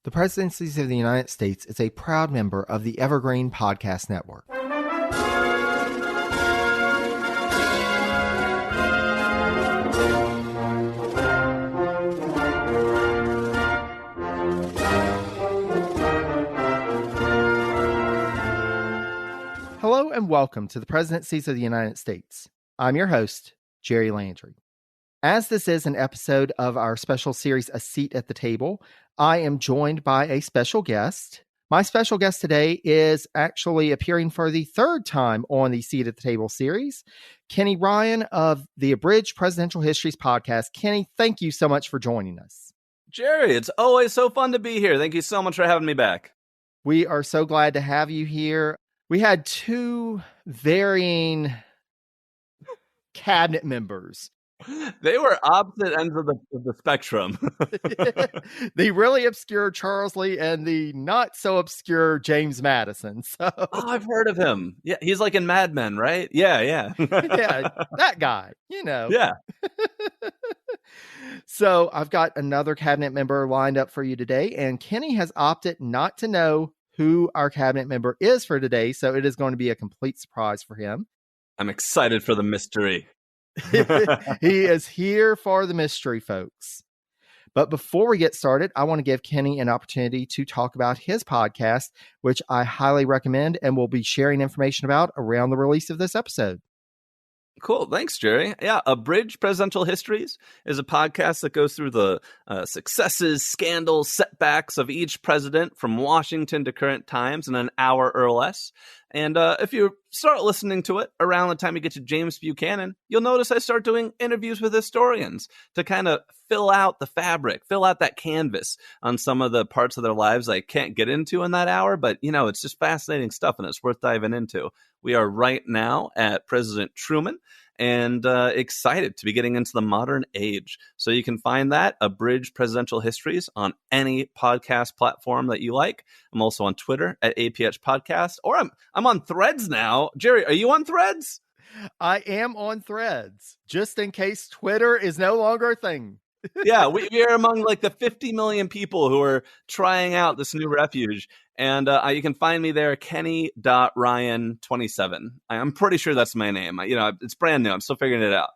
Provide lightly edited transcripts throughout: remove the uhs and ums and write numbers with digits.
The Presidencies of the United States is a proud member of the Evergreen Podcast Network. Hello and welcome to the Presidencies of the United States. I'm your host, Jerry Landry. As this is an episode of our special series, A Seat at the Table, I am joined by a special guest. My special guest today is actually appearing for the third time on the Seat at the Table series, Kenny Ryan of the Abridged Presidential Histories podcast. Kenny, thank you so much for joining us. Jerry, it's always so fun to be here. Thank you so much for having me back. We are so glad to have you here. We had two varying cabinet members. They were opposite ends of the spectrum. The really obscure Charles Lee and the not so obscure James Madison. So, I've heard of him. Yeah, he's like in Mad Men, right? Yeah. Yeah, that guy, Yeah. So I've got another cabinet member lined up for you today, and Kenny has opted not to know who our cabinet member is for today, so it is going to be a complete surprise for him. I'm excited for the mystery. He is here for the mystery, folks. But before we get started, I want to give Kenny an opportunity to talk about his podcast, which I highly recommend and will be sharing information about around the release of this episode. Cool. Thanks, Jerry. Yeah, Abridged Presidential Histories is a podcast that goes through the successes, scandals, setbacks of each president from Washington to current times in an hour or less. And if you start listening to it around the time you get to James Buchanan, you'll notice I start doing interviews with historians to kind of fill out the fabric, fill out that canvas on some of the parts of their lives I can't get into in that hour. But, it's just fascinating stuff and it's worth diving into. We are right now at President Truman and excited to be getting into the modern age. So you can find that, Abridged Presidential Histories, on any podcast platform that you like. I'm also on Twitter at APH Podcast, or I'm on Threads now. Jerry, are you on Threads? I am on Threads, just in case Twitter is no longer a thing. Yeah, we are among like the 50 million people who are trying out this new refuge. And you can find me there, Kenny.Ryan27. I'm pretty sure that's my name. It's brand new. I'm still figuring it out.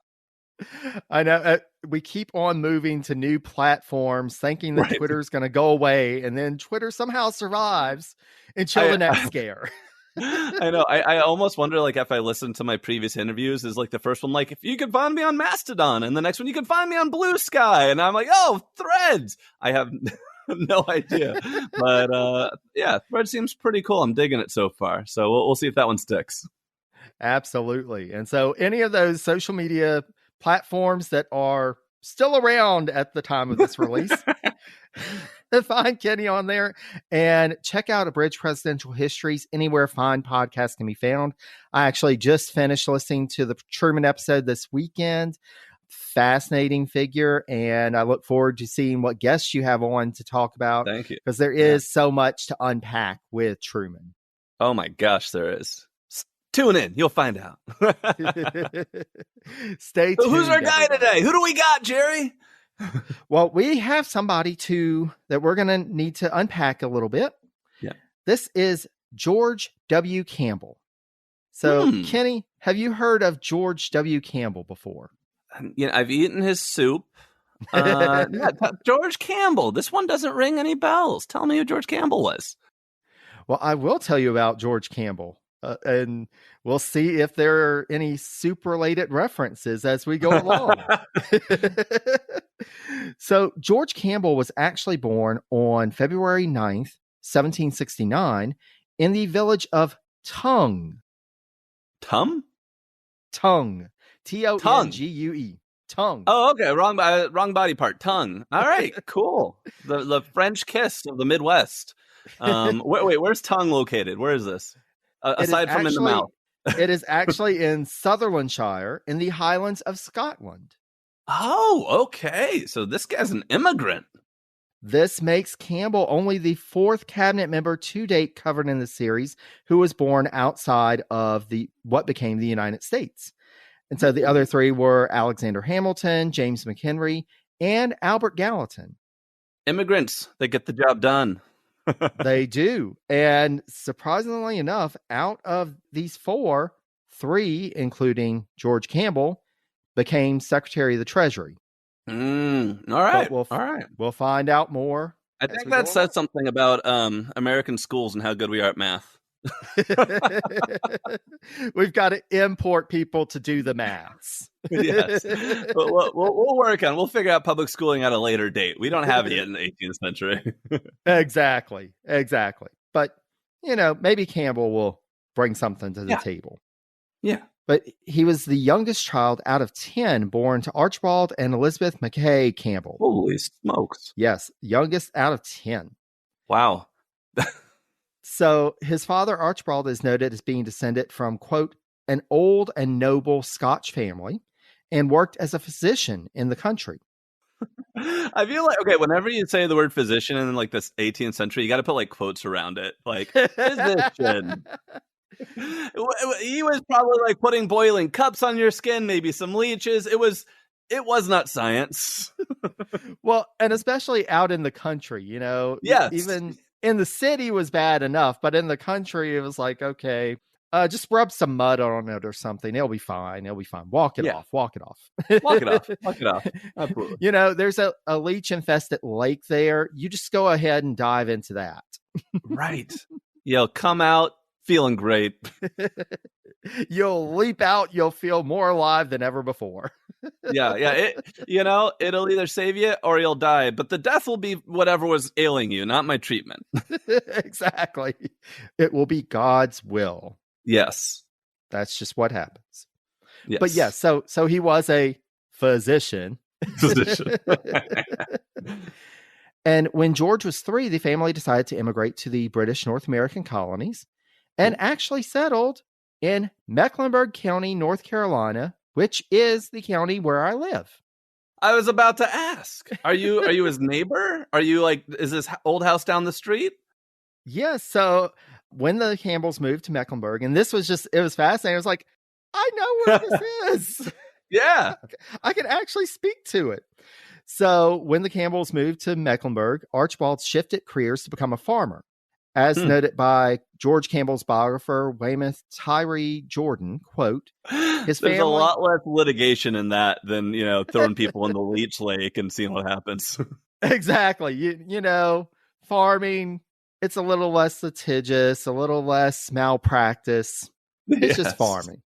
I know. We keep on moving to new platforms, thinking that Twitter's going to go away. And then Twitter somehow survives until the next scare. I know. I almost wonder, like, if I listen to my previous interviews, is like the first one, like, if you could find me on Mastodon, and the next one, you can find me on Blue Sky. And I'm like, oh, Threads. I have no idea. But yeah, Threads seems pretty cool. I'm digging it so far. So we'll see if that one sticks. Absolutely. And so any of those social media platforms that are still around at the time of this release, find Kenny on there and check out Abridged Presidential Histories anywhere fine podcasts can be found. I actually just finished listening to the Truman episode this weekend. Fascinating figure, and I look forward to seeing what guests you have on to talk about. Thank you. Because there is so much to unpack with Truman. Oh my gosh, there is. Tune in, you'll find out. Stay tuned. So who's our guy today? Who do we got, Jerry? Well, we have somebody that we're going to need to unpack a little bit. Yeah. This is George W. Campbell. So, Kenny, have you heard of George W. Campbell before? I've eaten his soup. George Campbell. This one doesn't ring any bells. Tell me who George Campbell was. Well, I will tell you about George Campbell. And we'll see if there are any soup-related references as we go along. So George Campbell was actually born on February 9th, 1769, in the village of Tongue. Tongue? Tongue. Tongue. Tongue. Oh, okay. Wrong body part. Tongue. All right. Cool. The French kiss of the Midwest. Wait, where's Tongue located? Where is this? Aside from in the mouth. It is actually in Sutherlandshire in the Highlands of Scotland. Oh, okay. So this guy's an immigrant. This makes Campbell only the fourth cabinet member to date covered in the series who was born outside of what became the United States. And so the other three were Alexander Hamilton, James McHenry, and Albert Gallatin. Immigrants, they get the job done. They do. And surprisingly enough, out of these four, three, including George Campbell, became Secretary of the Treasury. All right. But All right. we'll find out more. I think that says something about American schools and how good we are at math. We've got to import people to do the maths. Yes. We'll work on it. We'll figure out public schooling at a later date. We don't have it yet in the 18th century. Exactly. But, maybe Campbell will bring something to the table. Yeah. But he was the youngest child out of 10 born to Archibald and Elizabeth McKay Campbell. Holy smokes. Yes, youngest out of 10. Wow. So his father, Archibald, is noted as being descended from, quote, an old and noble Scotch family and worked as a physician in the country. I feel like, okay, whenever you say the word physician in like this 18th century, you got to put like quotes around it. Like, physician. He was probably like putting boiling cups on your skin, maybe some leeches. It was not science. Well, and especially out in the country, Yes. Even in the city was bad enough, but in the country, it was like, okay, just rub some mud on it or something. It'll be fine. Walk it off. Walk it off. Absolutely. There's a leech infested lake there. You just go ahead and dive into that. Right. You'll come out feeling great. You'll leap out. You'll feel more alive than ever before. Yeah. It'll either save you or you'll die. But the death will be whatever was ailing you, not my treatment. Exactly. It will be God's will. Yes. That's just what happens. Yes. But yes, so he was a physician. And when George was 3, the family decided to immigrate to the British North American colonies and actually settled in Mecklenburg County, North Carolina, which is the county where I live. I was about to ask, are you his neighbor? Are you like, is this old house down the street? Yes. So when the Campbells moved to Mecklenburg, and this was it was fascinating. I was like, I know where this is. Yeah. I can actually speak to it. So when the Campbells moved to Mecklenburg, Archibald shifted careers to become a farmer. As noted by George Campbell's biographer, Weymouth Tyree Jordan, quote, There's a lot less litigation in that than, throwing people in the leech lake and seeing what happens. Exactly. Farming, it's a little less litigious, a little less malpractice. It's just farming.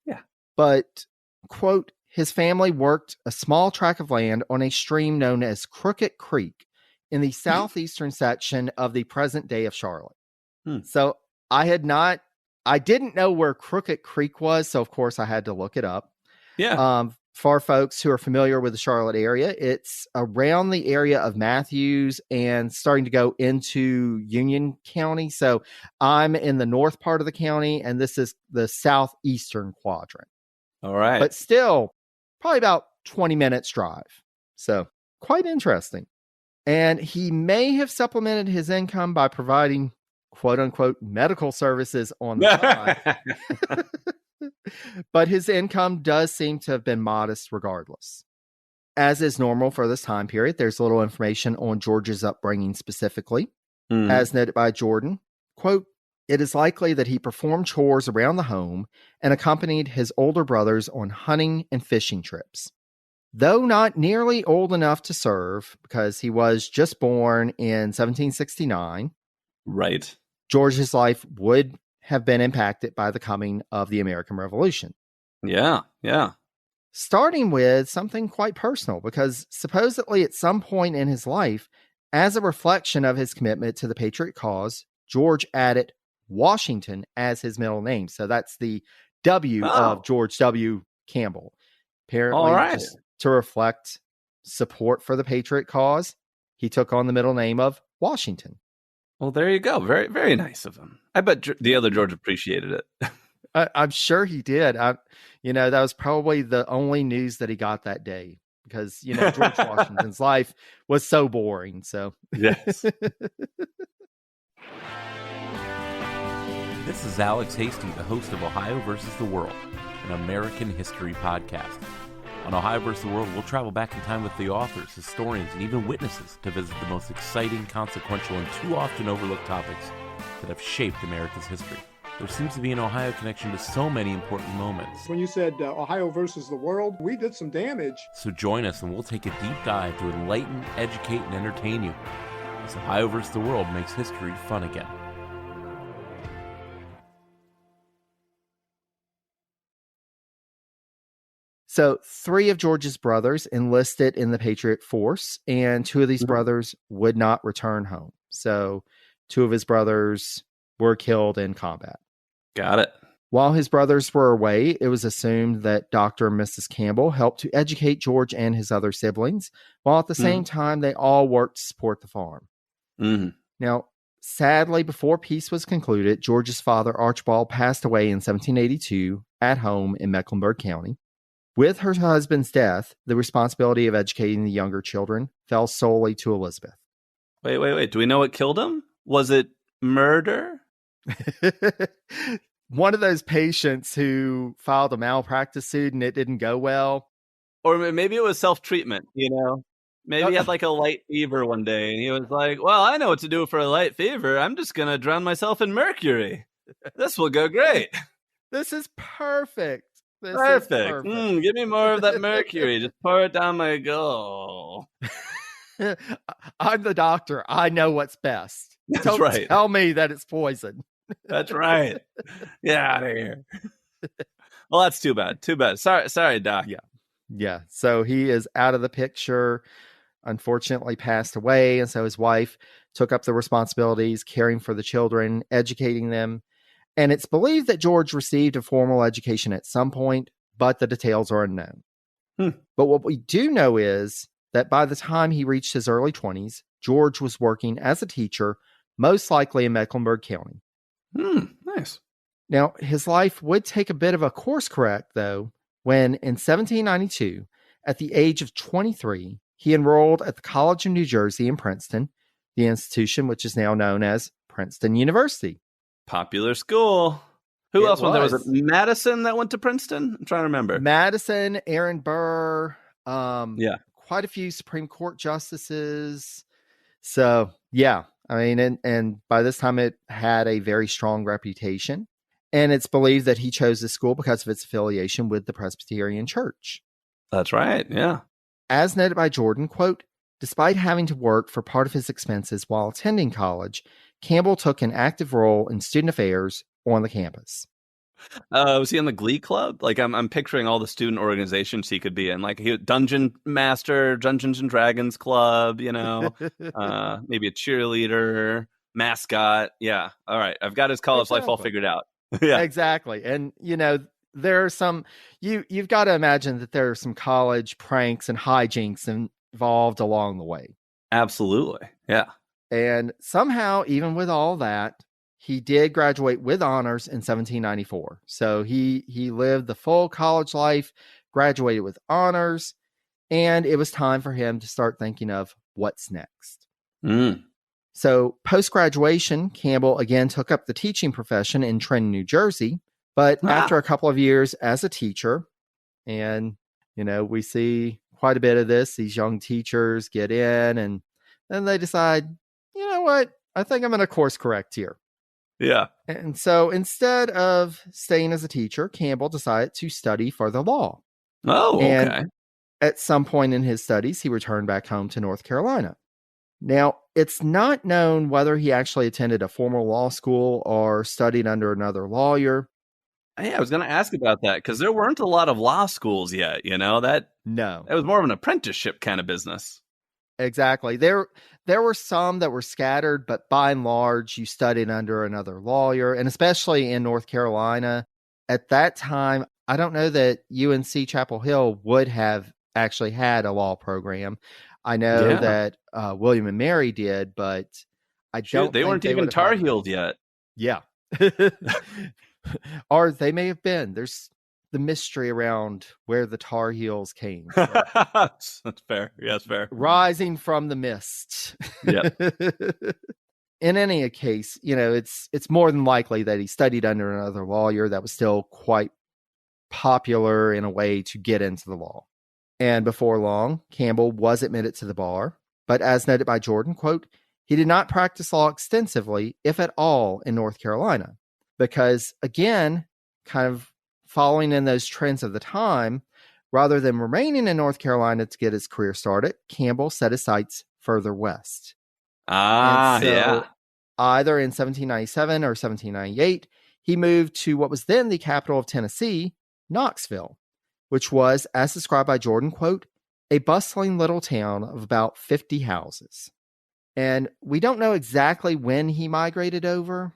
Yeah. But, quote, his family worked a small tract of land on a stream known as Crooked Creek in the southeastern section of the present day of Charlotte. So I didn't know where Crooked Creek was. So of course I had to look it up. Yeah. For folks who are familiar with the Charlotte area, it's around the area of Matthews and starting to go into Union County. So I'm in the north part of the county and this is the southeastern quadrant. All right. But still probably about 20 minutes drive. So quite interesting. And he may have supplemented his income by providing, quote unquote, medical services on the side. But his income does seem to have been modest regardless. As is normal for this time period, there's little information on George's upbringing specifically. As noted by Jordan, quote, it is likely that he performed chores around the home and accompanied his older brothers on hunting and fishing trips. Though not nearly old enough to serve, because he was just born in 1769. Right. George's life would have been impacted by the coming of the American Revolution. Yeah. Starting with something quite personal, because supposedly at some point in his life, as a reflection of his commitment to the Patriot cause, George added Washington as his middle name. So that's the W of George W. Campbell. Apparently, just to reflect support for the Patriot cause, he took on the middle name of Washington. Well, there you go. Very, very nice of him. I bet the other George appreciated it. I'm sure he did. That was probably the only news that he got that day because, George Washington's life was so boring. So, yes. This is Alex Hastings, the host of Ohio versus the World, an American history podcast. On Ohio vs. the World, we'll travel back in time with the authors, historians, and even witnesses to visit the most exciting, consequential, and too often overlooked topics that have shaped America's history. There seems to be an Ohio connection to so many important moments. When you said Ohio versus the world, we did some damage. So join us and we'll take a deep dive to enlighten, educate, and entertain you as Ohio vs. the World makes history fun again. So 3 of George's brothers enlisted in the Patriot Force, and 2 of these brothers would not return home. So 2 of his brothers were killed in combat. Got it. While his brothers were away, it was assumed that Dr. and Mrs. Campbell helped to educate George and his other siblings, while at the same time they all worked to support the farm. Now, sadly, before peace was concluded, George's father, Archibald, passed away in 1782 at home in Mecklenburg County. With her husband's death, the responsibility of educating the younger children fell solely to Elizabeth. Wait. Do we know what killed him? Was it murder? One of those patients who filed a malpractice suit and it didn't go well. Or maybe it was self-treatment, Maybe he had like a light fever one day and he was like, well, I know what to do for a light fever. I'm just going to drown myself in mercury. This will go great. This is perfect. Perfect. Give me more of that mercury. Just pour it down my gullet. I'm the doctor. I know what's best. That's right. Tell me that it's poison. That's right. Get out of here. Well, that's too bad. Sorry, Doc. Yeah. So he is out of the picture. Unfortunately, passed away, and so his wife took up the responsibilities, caring for the children, educating them. And it's believed that George received a formal education at some point, but the details are unknown. But what we do know is that by the time he reached his early 20s, George was working as a teacher, most likely in Mecklenburg County. Nice. Now, his life would take a bit of a course correct, though, when in 1792, at the age of 23, he enrolled at the College of New Jersey in Princeton, the institution which is now known as Princeton University. Popular school. Who else went there? Was it Madison that went to Princeton? I'm trying to remember. Madison, Aaron Burr, quite a few Supreme Court justices. So, yeah, I mean, and by this time it had a very strong reputation. And it's believed that he chose this school because of its affiliation with the Presbyterian Church. That's right, yeah. As noted by Jordan, quote, despite having to work for part of his expenses while attending college, Campbell took an active role in student affairs on the campus. Was he in the Glee Club? Like, I'm picturing all the student organizations he could be in. Like, Dungeon Master, Dungeons and Dragons Club, maybe a cheerleader, mascot. Yeah, all right. I've got his college life all figured out. Yeah, exactly. And, there are some, you've got to imagine that there are some college pranks and hijinks involved along the way. Absolutely, yeah. And somehow, even with all that, he did graduate with honors in 1794. So he lived the full college life, graduated with honors, and it was time for him to start thinking of what's next. So post-graduation, Campbell again took up the teaching profession in Trenton, New Jersey. But after a couple of years as a teacher, and, we see quite a bit of this, these young teachers get in and then they decide, you know what, I think I'm going to course correct here. Yeah. And so instead of staying as a teacher, Campbell decided to study for the law. Oh, okay. And at some point in his studies, he returned back home to North Carolina. Now, it's not known whether he actually attended a formal law school or studied under another lawyer. Yeah, I was going to ask about that because there weren't a lot of law schools yet, that was more of an apprenticeship kind of business. Exactly. There were some that were scattered, but by and large, you studied under another lawyer, and especially in North Carolina at that time, I don't know that UNC Chapel Hill would have actually had a law program. I know that William and Mary did, but I don't. They weren't even Tar Heeled yet. Yeah. Or they may have been. There's the mystery around where the Tar Heels came. So. That's fair. Yeah, that's fair. Rising from the mist. Yeah. In any case, it's more than likely that he studied under another lawyer that was still quite popular in a way to get into the law. And before long, Campbell was admitted to the bar. But as noted by Jordan, quote, he did not practice law extensively, if at all, in North Carolina. Because, again, kind of following in those trends of the time, rather than remaining in North Carolina to get his career started, Campbell set his sights further west. Yeah. Either in 1797 or 1798, he moved to what was then the capital of Tennessee, Knoxville, which was, as described by Jordan, quote, a bustling little town of about 50 houses. And we don't know exactly when he migrated over.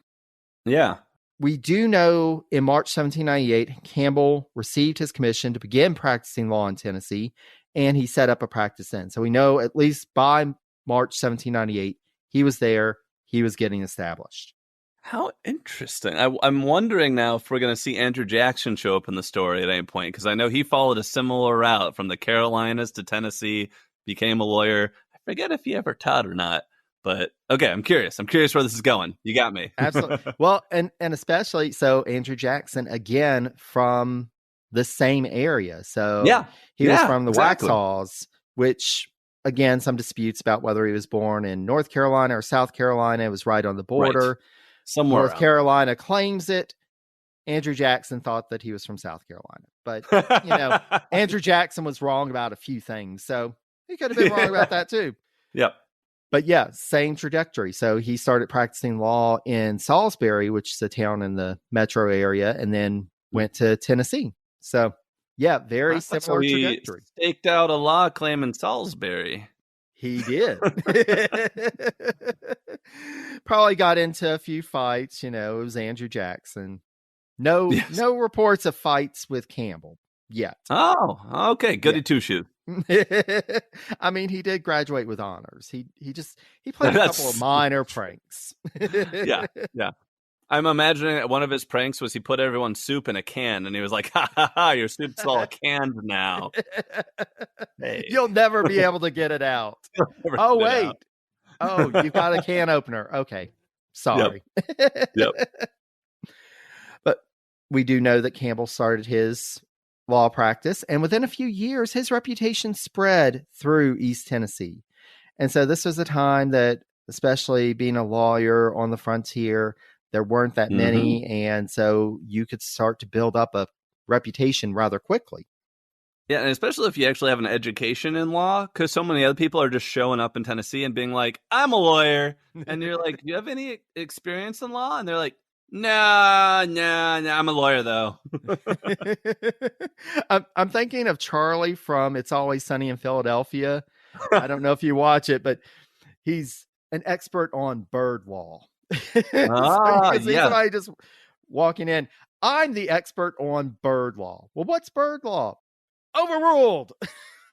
Yeah. We do know in March 1798, Campbell received his commission to begin practicing law in Tennessee, and he set up a practice then. So we know at least by March 1798, he was there, he was getting established. How interesting. I'm wondering now if we're going to see Andrew Jackson show up in the story at any point, because I know he followed a similar route from the Carolinas to Tennessee, became a lawyer. I forget if he ever taught or not. But okay, I'm curious. I'm curious where this is going. You got me. Absolutely. Well, and especially so Andrew Jackson, again, from the same area. So he was from the Waxhaws, which, again, some disputes about whether he was born in North Carolina or South Carolina. It was right on the border. Right. Somewhere North Carolina claims it. Andrew Jackson thought that he was from South Carolina. But, Andrew Jackson was wrong about a few things. So he could have been wrong about that too. Yep. But yeah, same trajectory. So he started practicing law in Salisbury, which is a town in the metro area, and then went to Tennessee. So yeah, very similar trajectory. He staked out a law claim in Salisbury. He did. Probably got into a few fights. It was Andrew Jackson. No reports of fights with Campbell yet. Oh, okay. Goody two shoes. I mean, he did graduate with honors. He played a couple of minor pranks. Yeah. I'm imagining that one of his pranks was he put everyone's soup in a can, and he was like, "Ha ha ha! Your soup's all canned now. Hey. You'll never be able to get it out." Oh wait! Oh, you've got a can opener. Okay, sorry. Yep. But we do know that Campbell started his law practice, and within a few years, his reputation spread through East Tennessee. And so this was a time that, especially being a lawyer on the frontier, there weren't that many, and so you could start to build up a reputation rather quickly. Yeah, and especially if you actually have an education in law, because so many other people are just showing up in Tennessee and being like, "I'm a lawyer," and you're like, "Do you have any experience in law?" And they're like, No, I'm a lawyer, though. I'm thinking of Charlie from It's Always Sunny in Philadelphia. I don't know if you watch it, but he's an expert on bird law. Somebody just walking in. I'm the expert on bird law. Well, what's bird law? Overruled.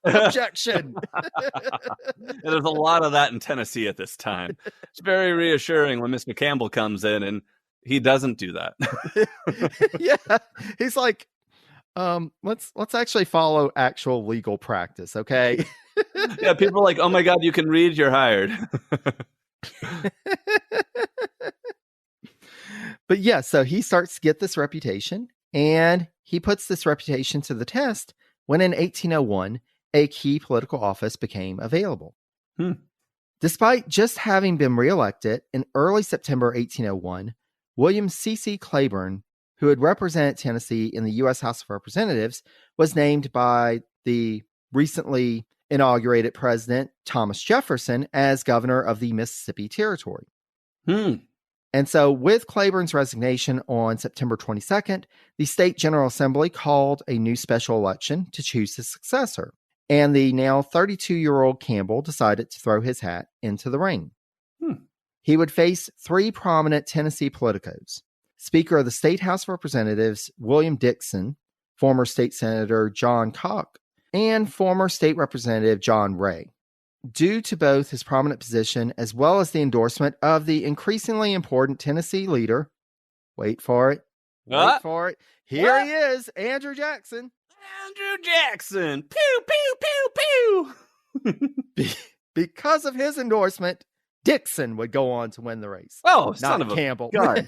Objection. And there's a lot of that in Tennessee at this time. It's very reassuring when Mr. Campbell comes in and he doesn't do that. Yeah. He's like, let's actually follow actual legal practice, okay? Yeah, people are like, oh my God, you can read, you're hired. But yeah, so he starts to get this reputation, and he puts this reputation to the test when in 1801, a key political office became available. Despite just having been reelected in early September 1801, William C.C. Claiborne, who had represented Tennessee in the U.S. House of Representatives, was named by the recently inaugurated President Thomas Jefferson as governor of the Mississippi Territory. And so with Claiborne's resignation on September 22nd, the State General Assembly called a new special election to choose his successor. And the now 32-year-old Campbell decided to throw his hat into the ring. He would face three prominent Tennessee politicos: Speaker of the State House of Representatives William Dixon, former State Senator John Cock, and former State Representative John Ray. Due to both his prominent position as well as the endorsement of the increasingly important Tennessee leader, wait for it, here he is, Andrew Jackson. Andrew Jackson! Pew, pew, pew, pew! Because of his endorsement, Dixon would go on to win the race. Oh, son of Campbell. A God.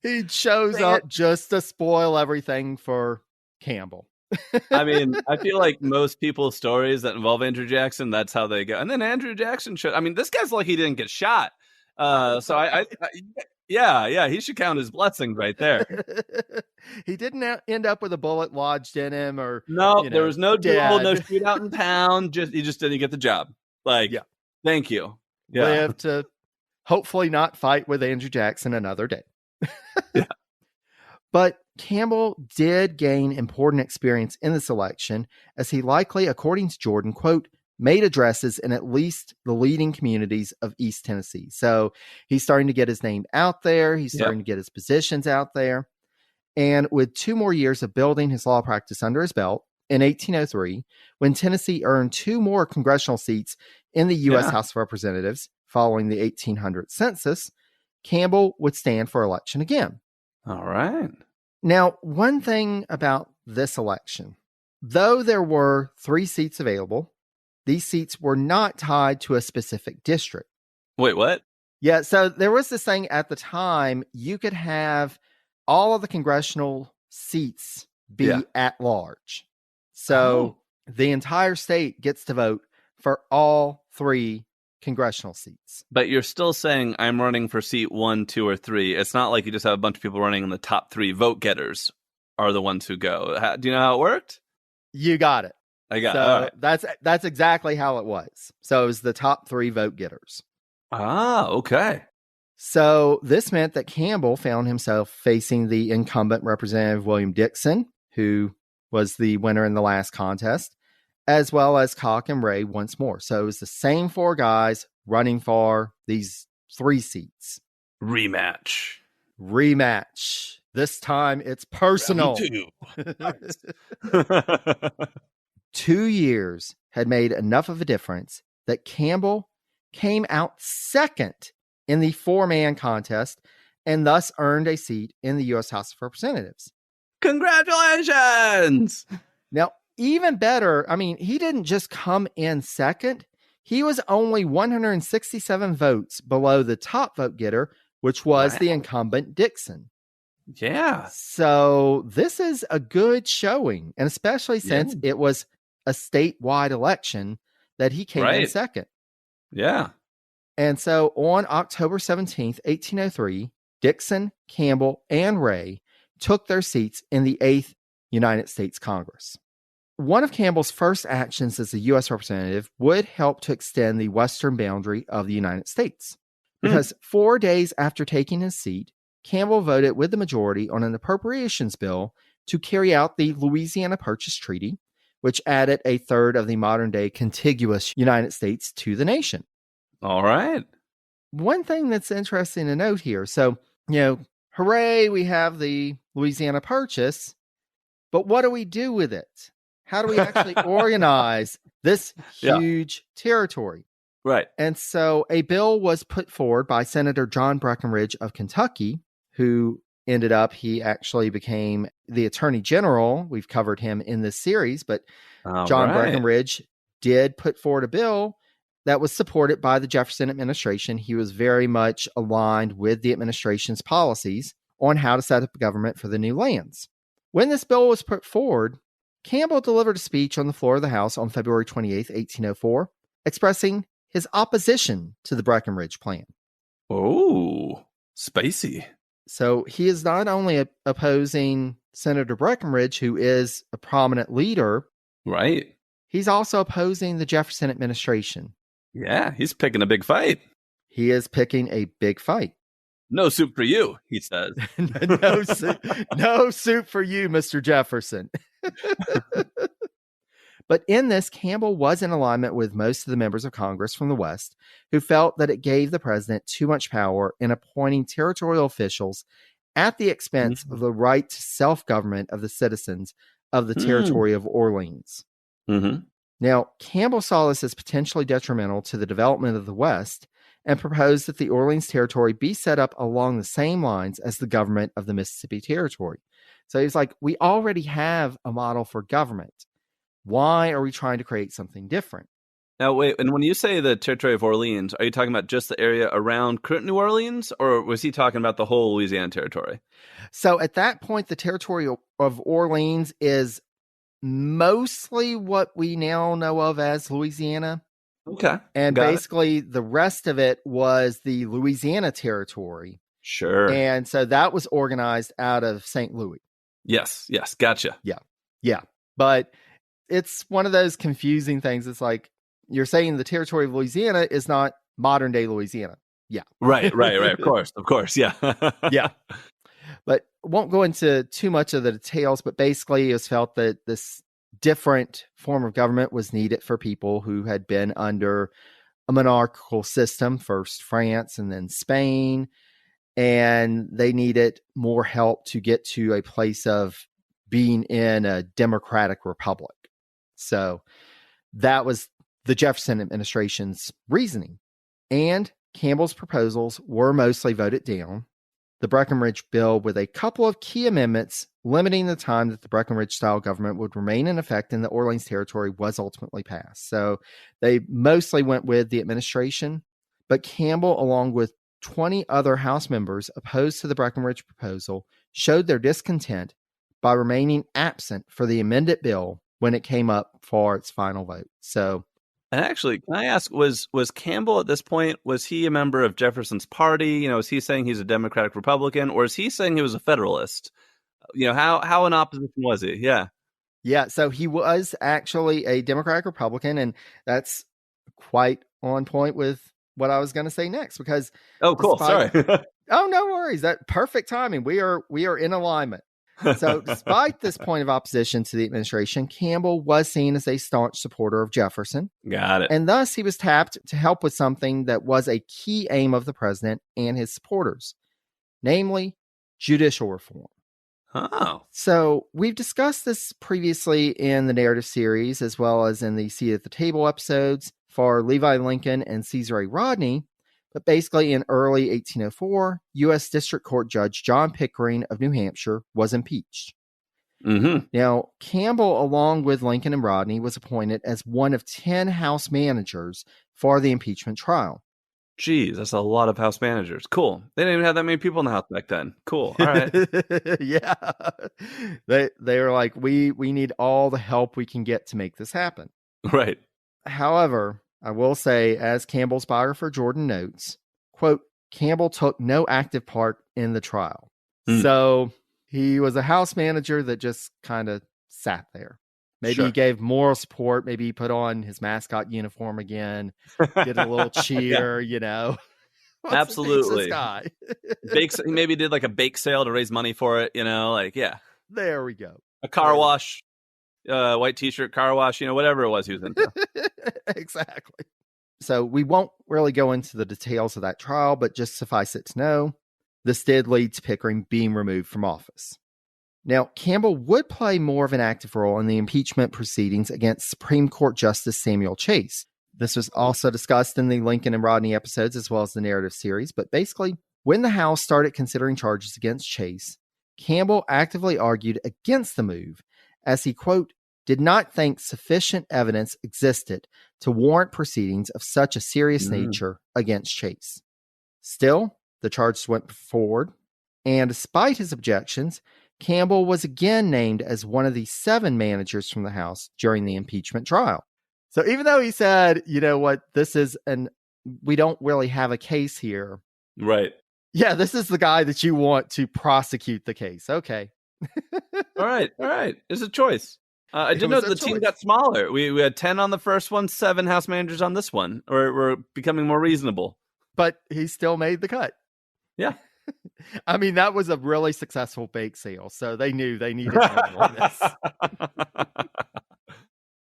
He shows up just to spoil everything for Campbell. I mean, I feel like most people's stories that involve Andrew Jackson, that's how they go. And then Andrew Jackson should. I mean, this guy's lucky he didn't get shot. Yeah, he should count his blessings right there. He didn't end up with a bullet lodged in him, or there was no duel, no dead. shootout in town. He just didn't get the job. Thank you. Yeah. Live to hopefully not fight with Andrew Jackson another day. Yeah. But Campbell did gain important experience in this election, as he likely, according to Jordan, quote, made addresses in at least the leading communities of East Tennessee. So he's starting to get his name out there. He's starting to get his positions out there. And with 2 more years of building his law practice under his belt, in 1803, when Tennessee earned 2 more congressional seats in the U.S. House of Representatives following the 1800 census, Campbell would stand for election again. All right. Now, one thing about this election, though there were 3 seats available, these seats were not tied to a specific district. Wait, what? Yeah, so there was this thing at the time, you could have all of the congressional seats be at large. So the entire state gets to vote for all 3 congressional seats. But you're still saying I'm running for seat 1, 2, or 3. It's not like you just have a bunch of people running, and the top 3 vote getters are the ones who go. Do you know how it worked? You got it. I got it. Right. That's exactly how it was. So it was the top 3 vote getters. Ah, okay. So this meant that Campbell found himself facing the incumbent Representative William Dixon, who was the winner in the last contest, as well as Cock and Ray once more. So it was the same 4 guys running for these 3 seats. Rematch. This time it's personal. 2 years had made enough of a difference that Campbell came out second in the 4-man contest and thus earned a seat in the U.S. House of Representatives. Congratulations! Now, even better, I mean, he didn't just come in second. He was only 167 votes below the top vote getter, which was the incumbent Dixon. Yeah. So this is a good showing, and especially since it was a statewide election that he came in second. Yeah. And so on October 17th, 1803, Dixon, Campbell, and Ray took their seats in the 8th United States Congress. One of Campbell's first actions as a U.S. representative would help to extend the western boundary of the United States. Because 4 days after taking his seat, Campbell voted with the majority on an appropriations bill to carry out the Louisiana Purchase Treaty, which added a third of the modern-day contiguous United States to the nation. All right. One thing that's interesting to note here, so, hooray, we have the Louisiana Purchase, but what do we do with it? How do we actually organize this huge territory? Right. And so a bill was put forward by Senator John Breckinridge of Kentucky, who he actually became the Attorney General. We've covered him in this series, but John Breckinridge did put forward a bill that was supported by the Jefferson administration. He was very much aligned with the administration's policies on how to set up a government for the new lands. When this bill was put forward, Campbell delivered a speech on the floor of the House on February 28, 1804, expressing his opposition to the Breckinridge plan. Oh, spicy. So he is not only opposing Senator Breckinridge, who is a prominent leader. Right. He's also opposing the Jefferson administration. Yeah, he's picking a big fight. He is picking a big fight. No soup for you, he says. No soup for you, Mr. Jefferson. But in this, Campbell was in alignment with most of the members of Congress from the West, who felt that it gave the president too much power in appointing territorial officials at the expense of the right to self-government of the citizens of the territory of Orleans. Now, Campbell saw this as potentially detrimental to the development of the West and proposed that the Orleans Territory be set up along the same lines as the government of the Mississippi Territory. So he's like, we already have a model for government. Why are we trying to create something different? Now, wait, and when you say the territory of Orleans, are you talking about just the area around current New Orleans, or was he talking about the whole Louisiana territory? So at that point, the territory of Orleans is mostly what we now know of as Louisiana. Okay. And got basically the rest of it was the Louisiana territory. Sure. And so that was organized out of St. Louis. Yes. Gotcha. Yeah. But it's one of those confusing things. It's like you're saying the territory of Louisiana is not modern day Louisiana. Yeah. Right. Of course. Yeah. Yeah. But won't go into too much of the details, but basically it was felt that this different form of government was needed for people who had been under a monarchical system, first France and then Spain, and they needed more help to get to a place of being in a democratic republic. So that was the Jefferson administration's reasoning. And Campbell's proposals were mostly voted down. The Breckinridge Bill, with a couple of key amendments limiting the time that the Breckinridge-style government would remain in effect in the Orleans Territory, was ultimately passed. So they mostly went with the administration, but Campbell, along with 20 other House members opposed to the Breckinridge proposal, showed their discontent by remaining absent for the amended bill when it came up for its final vote. So, and actually, can I ask, was Campbell at this point, was he a member of Jefferson's party? Is he saying he's a Democratic Republican, or is he saying he was a Federalist? How in opposition was he? Yeah. So he was actually a Democratic Republican, and that's quite on point with what I was going to say next, because cool. Sorry. Oh, no worries. That perfect timing. We are in alignment. So despite this point of opposition to the administration, Campbell was seen as a staunch supporter of Jefferson. Got it. And thus he was tapped to help with something that was a key aim of the president and his supporters, namely judicial reform. Oh. So we've discussed this previously in the narrative series, as well as in the Seat at the Table episodes for Levi Lincoln and Caesar A. Rodney. But basically, in early 1804, U.S. District Court Judge John Pickering of New Hampshire was impeached. Mm-hmm. Now, Campbell, along with Lincoln and Rodney, was appointed as one of 10 House managers for the impeachment trial. Geez, that's a lot of House managers. Cool. They didn't even have that many people in the House back then. Cool. All right. Yeah. They were like, we need all the help we can get to make this happen. Right. However, I will say, as Campbell's biographer Jordan notes, quote, Campbell took no active part in the trial. So he was a House manager that just kind of sat there. Maybe he gave moral support. Maybe he put on his mascot uniform again, did a little cheer, Absolutely. This guy. He maybe did like a bake sale to raise money for it, yeah. There we go. A car wash. White t-shirt, car wash, whatever it was he was into. Exactly. So we won't really go into the details of that trial, but just suffice it to know, this did lead to Pickering being removed from office. Now, Campbell would play more of an active role in the impeachment proceedings against Supreme Court Justice Samuel Chase. This was also discussed in the Lincoln and Rodney episodes, as well as the narrative series. But basically, when the House started considering charges against Chase, Campbell actively argued against the move, as he, quote, did not think sufficient evidence existed to warrant proceedings of such a serious nature against Chase. Still, the charges went forward, and despite his objections, Campbell was again named as one of the 7 managers from the House during the impeachment trial. So even though he said, we don't really have a case here. Right. Yeah, this is the guy that you want to prosecute the case. Okay. All right. It's a choice. I did know the team got smaller. We had 10 on the first one, 7 House managers on this one. We're becoming more reasonable. But he still made the cut. Yeah. I mean, that was a really successful bake sale, so they knew they needed more on this.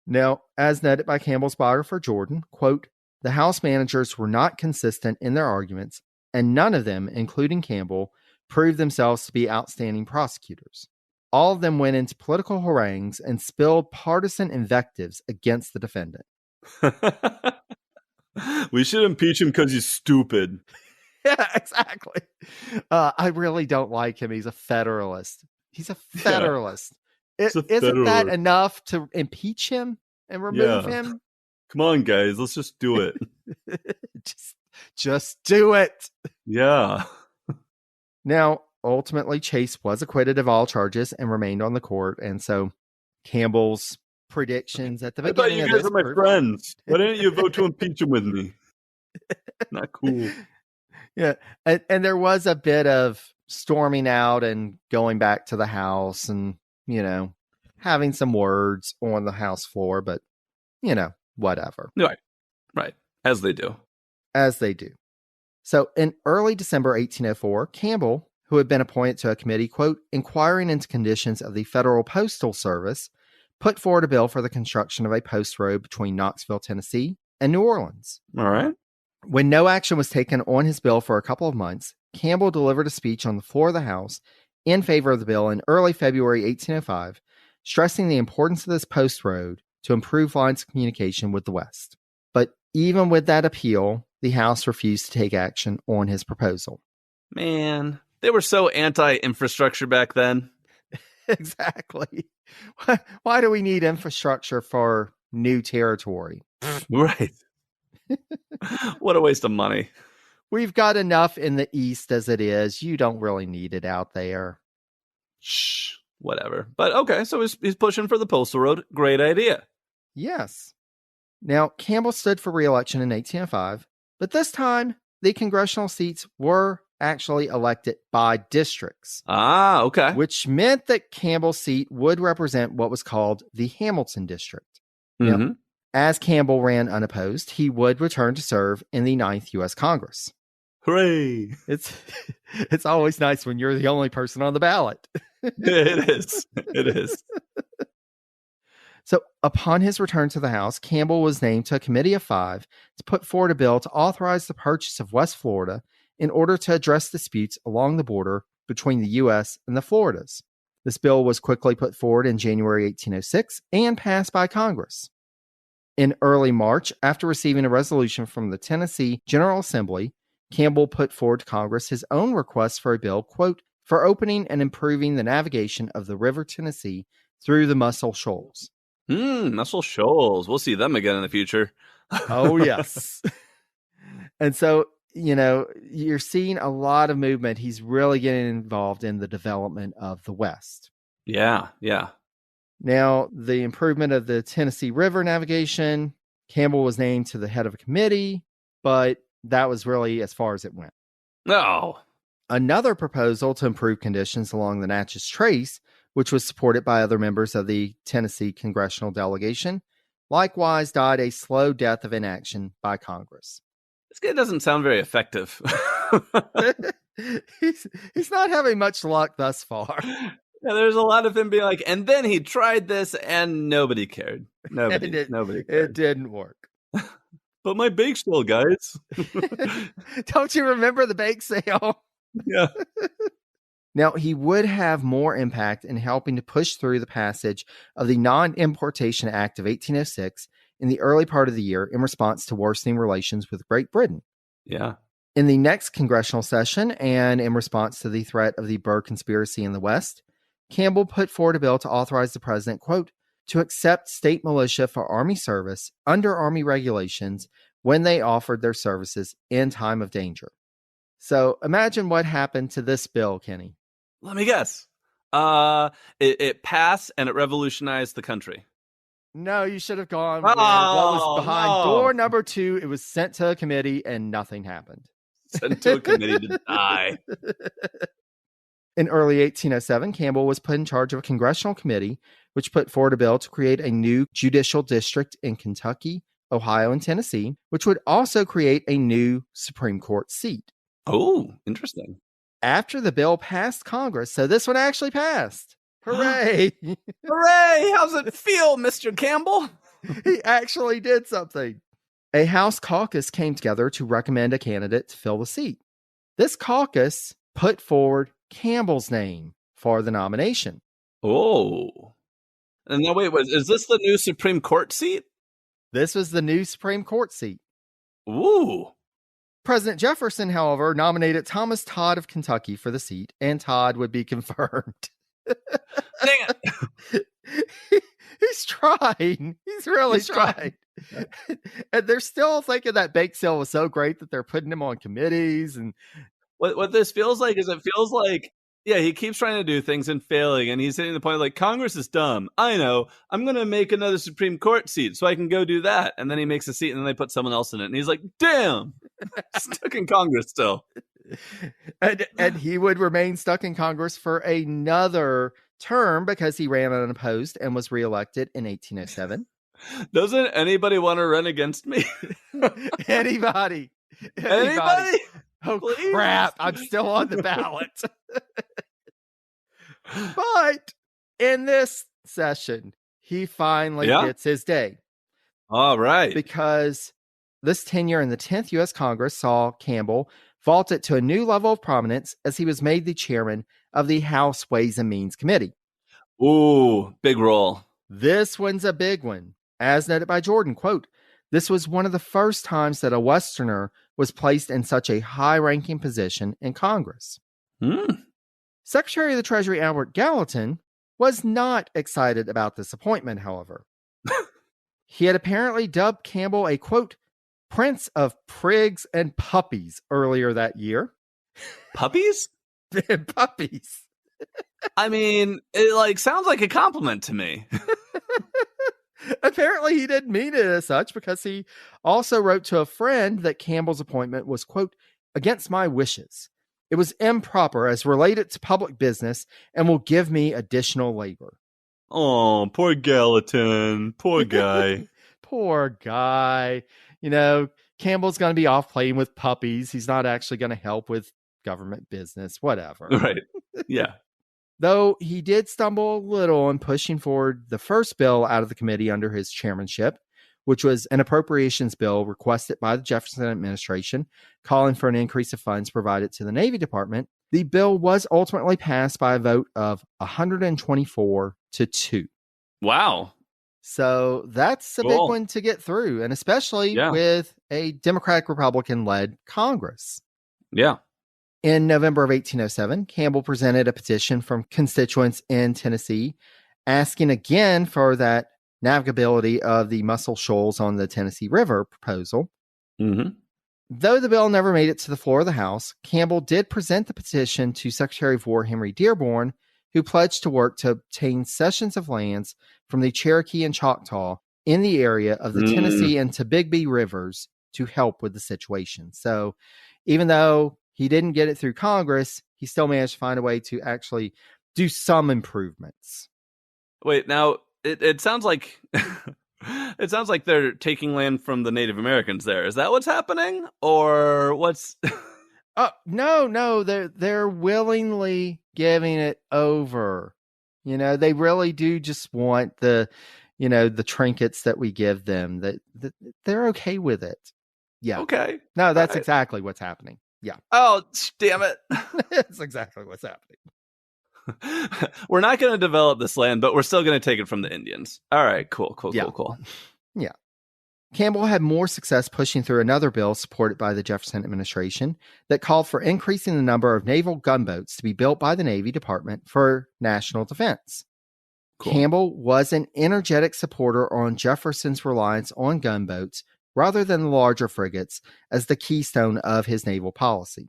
Now, as noted by Campbell's biographer Jordan, quote, the House managers were not consistent in their arguments, and none of them, including Campbell, proved themselves to be outstanding prosecutors. All of them went into political harangues and spilled partisan invectives against the defendant. We should impeach him because he's stupid. Yeah, exactly. I really don't like him. He's a Federalist. He's a Federalist. Isn't that enough to impeach him and remove him? Come on, guys, let's just do it. just do it. Yeah. Now, ultimately, Chase was acquitted of all charges and remained on the court. And so Campbell's predictions at the I thought beginning you of guys this were my friends. Why didn't you vote to impeach him with me? Not cool. Yeah. And there was a bit of storming out and going back to the house and, having some words on the house floor, but, whatever. Right. As they do. As they do. So in early December 1804, Campbell, who had been appointed to a committee, quote, inquiring into conditions of the Federal Postal Service, put forward a bill for the construction of a post road between Knoxville, Tennessee, and New Orleans. All right. When no action was taken on his bill for a couple of months, Campbell delivered a speech on the floor of the House in favor of the bill in early February 1805, stressing the importance of this post road to improve lines of communication with the West. But even with that appeal, the House refused to take action on his proposal. Man, they were so anti-infrastructure back then. Exactly. Why do we need infrastructure for new territory? Right. What a waste of money. We've got enough in the East as it is. You don't really need it out there. Shh, whatever. But okay, so he's pushing for the postal road. Great idea. Yes. Now, Campbell stood for re-election in 1805, but this time the congressional seats were actually elected by districts. Ah, okay. Which meant that Campbell's seat would represent what was called the Hamilton District. Mm-hmm. Now, as Campbell ran unopposed, he would return to serve in the 9th U.S. Congress. Hooray! It's always nice when you're the only person on the ballot. It is. It is. So upon his return to the House, Campbell was named to a committee of 5 to put forward a bill to authorize the purchase of West Florida in order to address disputes along the border between the U.S. and the Floridas. This bill was quickly put forward in January 1806 and passed by Congress. In early March, after receiving a resolution from the Tennessee General Assembly, Campbell put forward to Congress his own request for a bill, quote, for opening and improving the navigation of the River Tennessee through the Muscle Shoals. Muscle Shoals. We'll see them again in the future. Oh, yes. And so, you're seeing a lot of movement. He's really getting involved in the development of the West. Yeah. Now, the improvement of the Tennessee River navigation, Campbell was named to the head of a committee, but that was really as far as it went. No. Another proposal to improve conditions along the Natchez Trace, which was supported by other members of the Tennessee congressional delegation, likewise died a slow death of inaction by Congress. This guy doesn't sound very effective. He's not having much luck thus far. Yeah, there's a lot of him being like, and then he tried this and nobody cared. Nobody cared. It didn't work. But my bake sale, guys. Don't you remember the bake sale? Yeah. Now, he would have more impact in helping to push through the passage of the Non-Importation Act of 1806 in the early part of the year in response to worsening relations with Great Britain. Yeah. In the next congressional session, and in response to the threat of the Burr conspiracy in the West, Campbell put forward a bill to authorize the president, quote, to accept state militia for Army service under Army regulations when they offered their services in time of danger. So imagine what happened to this bill, Kenny. Let me guess. It passed and it revolutionized the country. No, you should have gone with what was behind door number 2. It was sent to a committee and nothing happened. Sent to a committee to die. In early 1807, Campbell was put in charge of a congressional committee which put forward a bill to create a new judicial district in Kentucky, Ohio, and Tennessee, which would also create a new Supreme Court seat. Oh, interesting. After the bill passed Congress, so this one actually passed. Hooray! Hooray! How's it feel, Mr. Campbell? He actually did something. A House caucus came together to recommend a candidate to fill the seat. This caucus put forward Campbell's name for the nomination. Oh. And now wait, is this the new Supreme Court seat? This was the new Supreme Court seat. Ooh. President Jefferson, however, nominated Thomas Todd of Kentucky for the seat, and Todd would be confirmed. Dang it. He's trying. He's really trying. And they're still thinking that bake sale was so great that they're putting him on committees. And What this feels like is it feels like, yeah, he keeps trying to do things and failing, and he's hitting the point like, Congress is dumb. I know. I'm going to make another Supreme Court seat so I can go do that. And then he makes a seat, and then they put someone else in it. And he's like, damn, stuck in Congress still. And he would remain stuck in Congress for another term because he ran unopposed and was reelected in 1807. Doesn't anybody want to run against me? Anybody? Oh, Please? crap. I'm still on the ballot. But in this session, he finally gets his day. All right. Because this tenure in the 10th U.S. Congress saw Campbell vaulted to a new level of prominence as he was made the chairman of the House Ways and Means Committee. Ooh, big role. This one's a big one. As noted by Jordan, quote, "This was one of the first times that a Westerner was placed in such a high-ranking position in Congress." Secretary of the Treasury Albert Gallatin was not excited about this appointment, however. He had apparently dubbed Campbell a, quote, "prince of prigs and puppies" earlier that year. Puppies? Puppies. I mean, it sounds like a compliment to me. Apparently he didn't mean it as such, because he also wrote to a friend that Campbell's appointment was, quote, "against my wishes. It was improper as related to public business and will give me additional labor." Oh, poor Gallatin. Poor guy. Poor guy. Campbell's going to be off playing with puppies. He's not actually going to help with government business, whatever. Right. Yeah. Though he did stumble a little in pushing forward the first bill out of the committee under his chairmanship, which was an appropriations bill requested by the Jefferson administration, calling for an increase of funds provided to the Navy Department. The bill was ultimately passed by a vote of 124-2. Wow. So that's a big one to get through, and especially with a Democratic-Republican-led Congress. Yeah. In November of 1807, Campbell presented a petition from constituents in Tennessee asking again for that navigability of the Muscle Shoals on the Tennessee River proposal. Mm-hmm. Though the bill never made it to the floor of the House, Campbell did present the petition to Secretary of War Henry Dearborn, who pledged to work to obtain cessions of lands from the Cherokee and Choctaw in the area of the Tennessee and Tobigby rivers to help with the situation. So even though he didn't get it through Congress, he still managed to find a way to actually do some improvements. Wait, now it sounds like it sounds like they're taking land from the Native Americans there. Is that what's happening, or what's? No, they're willingly giving it over. They really do just want the trinkets that we give them. That they're okay with it. Yeah. Okay. No, that's exactly what's happening. Yeah. Oh, damn it. That's exactly what's happening. We're not going to develop this land, but we're still going to take it from the Indians. All right, cool. Yeah. Campbell had more success pushing through another bill supported by the Jefferson administration that called for increasing the number of naval gunboats to be built by the Navy Department for national defense. Cool. Campbell was an energetic supporter on Jefferson's reliance on gunboats rather than the larger frigates as the keystone of his naval policy.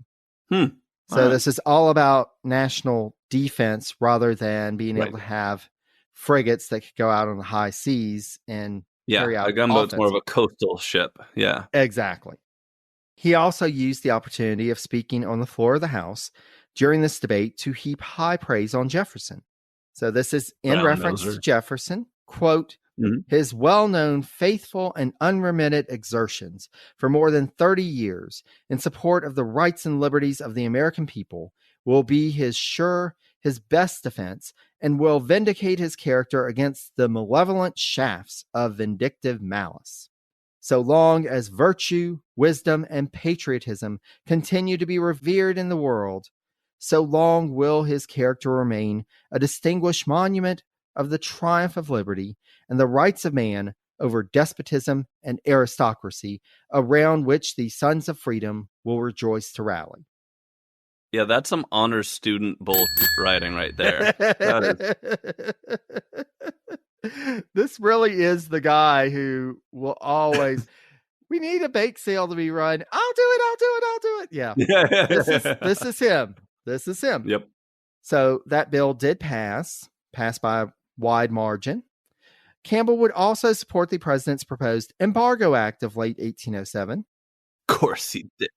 So this is all about national defense rather than being able to have frigates that could go out on the high seas and carry out a gunboat's more of a coastal ship. Yeah, exactly. He also used the opportunity of speaking on the floor of the House during this debate to heap high praise on Jefferson. So this is in reference to Jefferson, quote, "His well-known faithful and unremitted exertions for more than 30 years in support of the rights and liberties of the American people will be his best defense and will vindicate his character against the malevolent shafts of vindictive malice. So long as virtue, wisdom, and patriotism continue to be revered in the world, so long will his character remain a distinguished monument of the triumph of liberty and the rights of man over despotism and aristocracy, around which the sons of freedom will rejoice to rally." Yeah, that's some honors student bull writing right there. This really is the guy who will always, we need a bake sale to be run. I'll do it. Yeah. This is him. This is him. Yep. So that bill did pass by a wide margin. Campbell would also support the president's proposed Embargo Act of late 1807. Of course he did.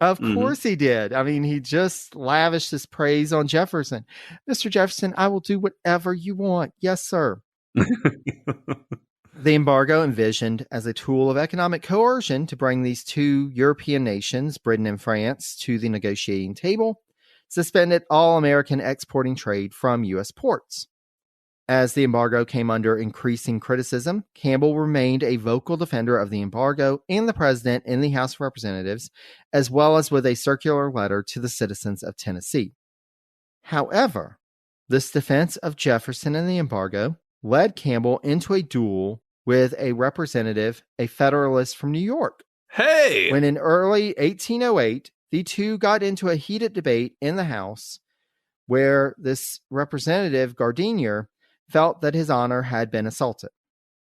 Of course he did. I mean, he just lavished his praise on Jefferson. Mr. Jefferson, I will do whatever you want. Yes, sir. The embargo, envisioned as a tool of economic coercion to bring these two European nations, Britain and France, to the negotiating table, suspended all American exporting trade from U.S. ports. As the embargo came under increasing criticism, Campbell remained a vocal defender of the embargo and the president in the House of Representatives, as well as with a circular letter to the citizens of Tennessee. However, this defense of Jefferson and the embargo led Campbell into a duel with a representative, a Federalist from New York. Hey! When in early 1808, the two got into a heated debate in the House where this representative, Gardiner, felt that his honor had been assaulted.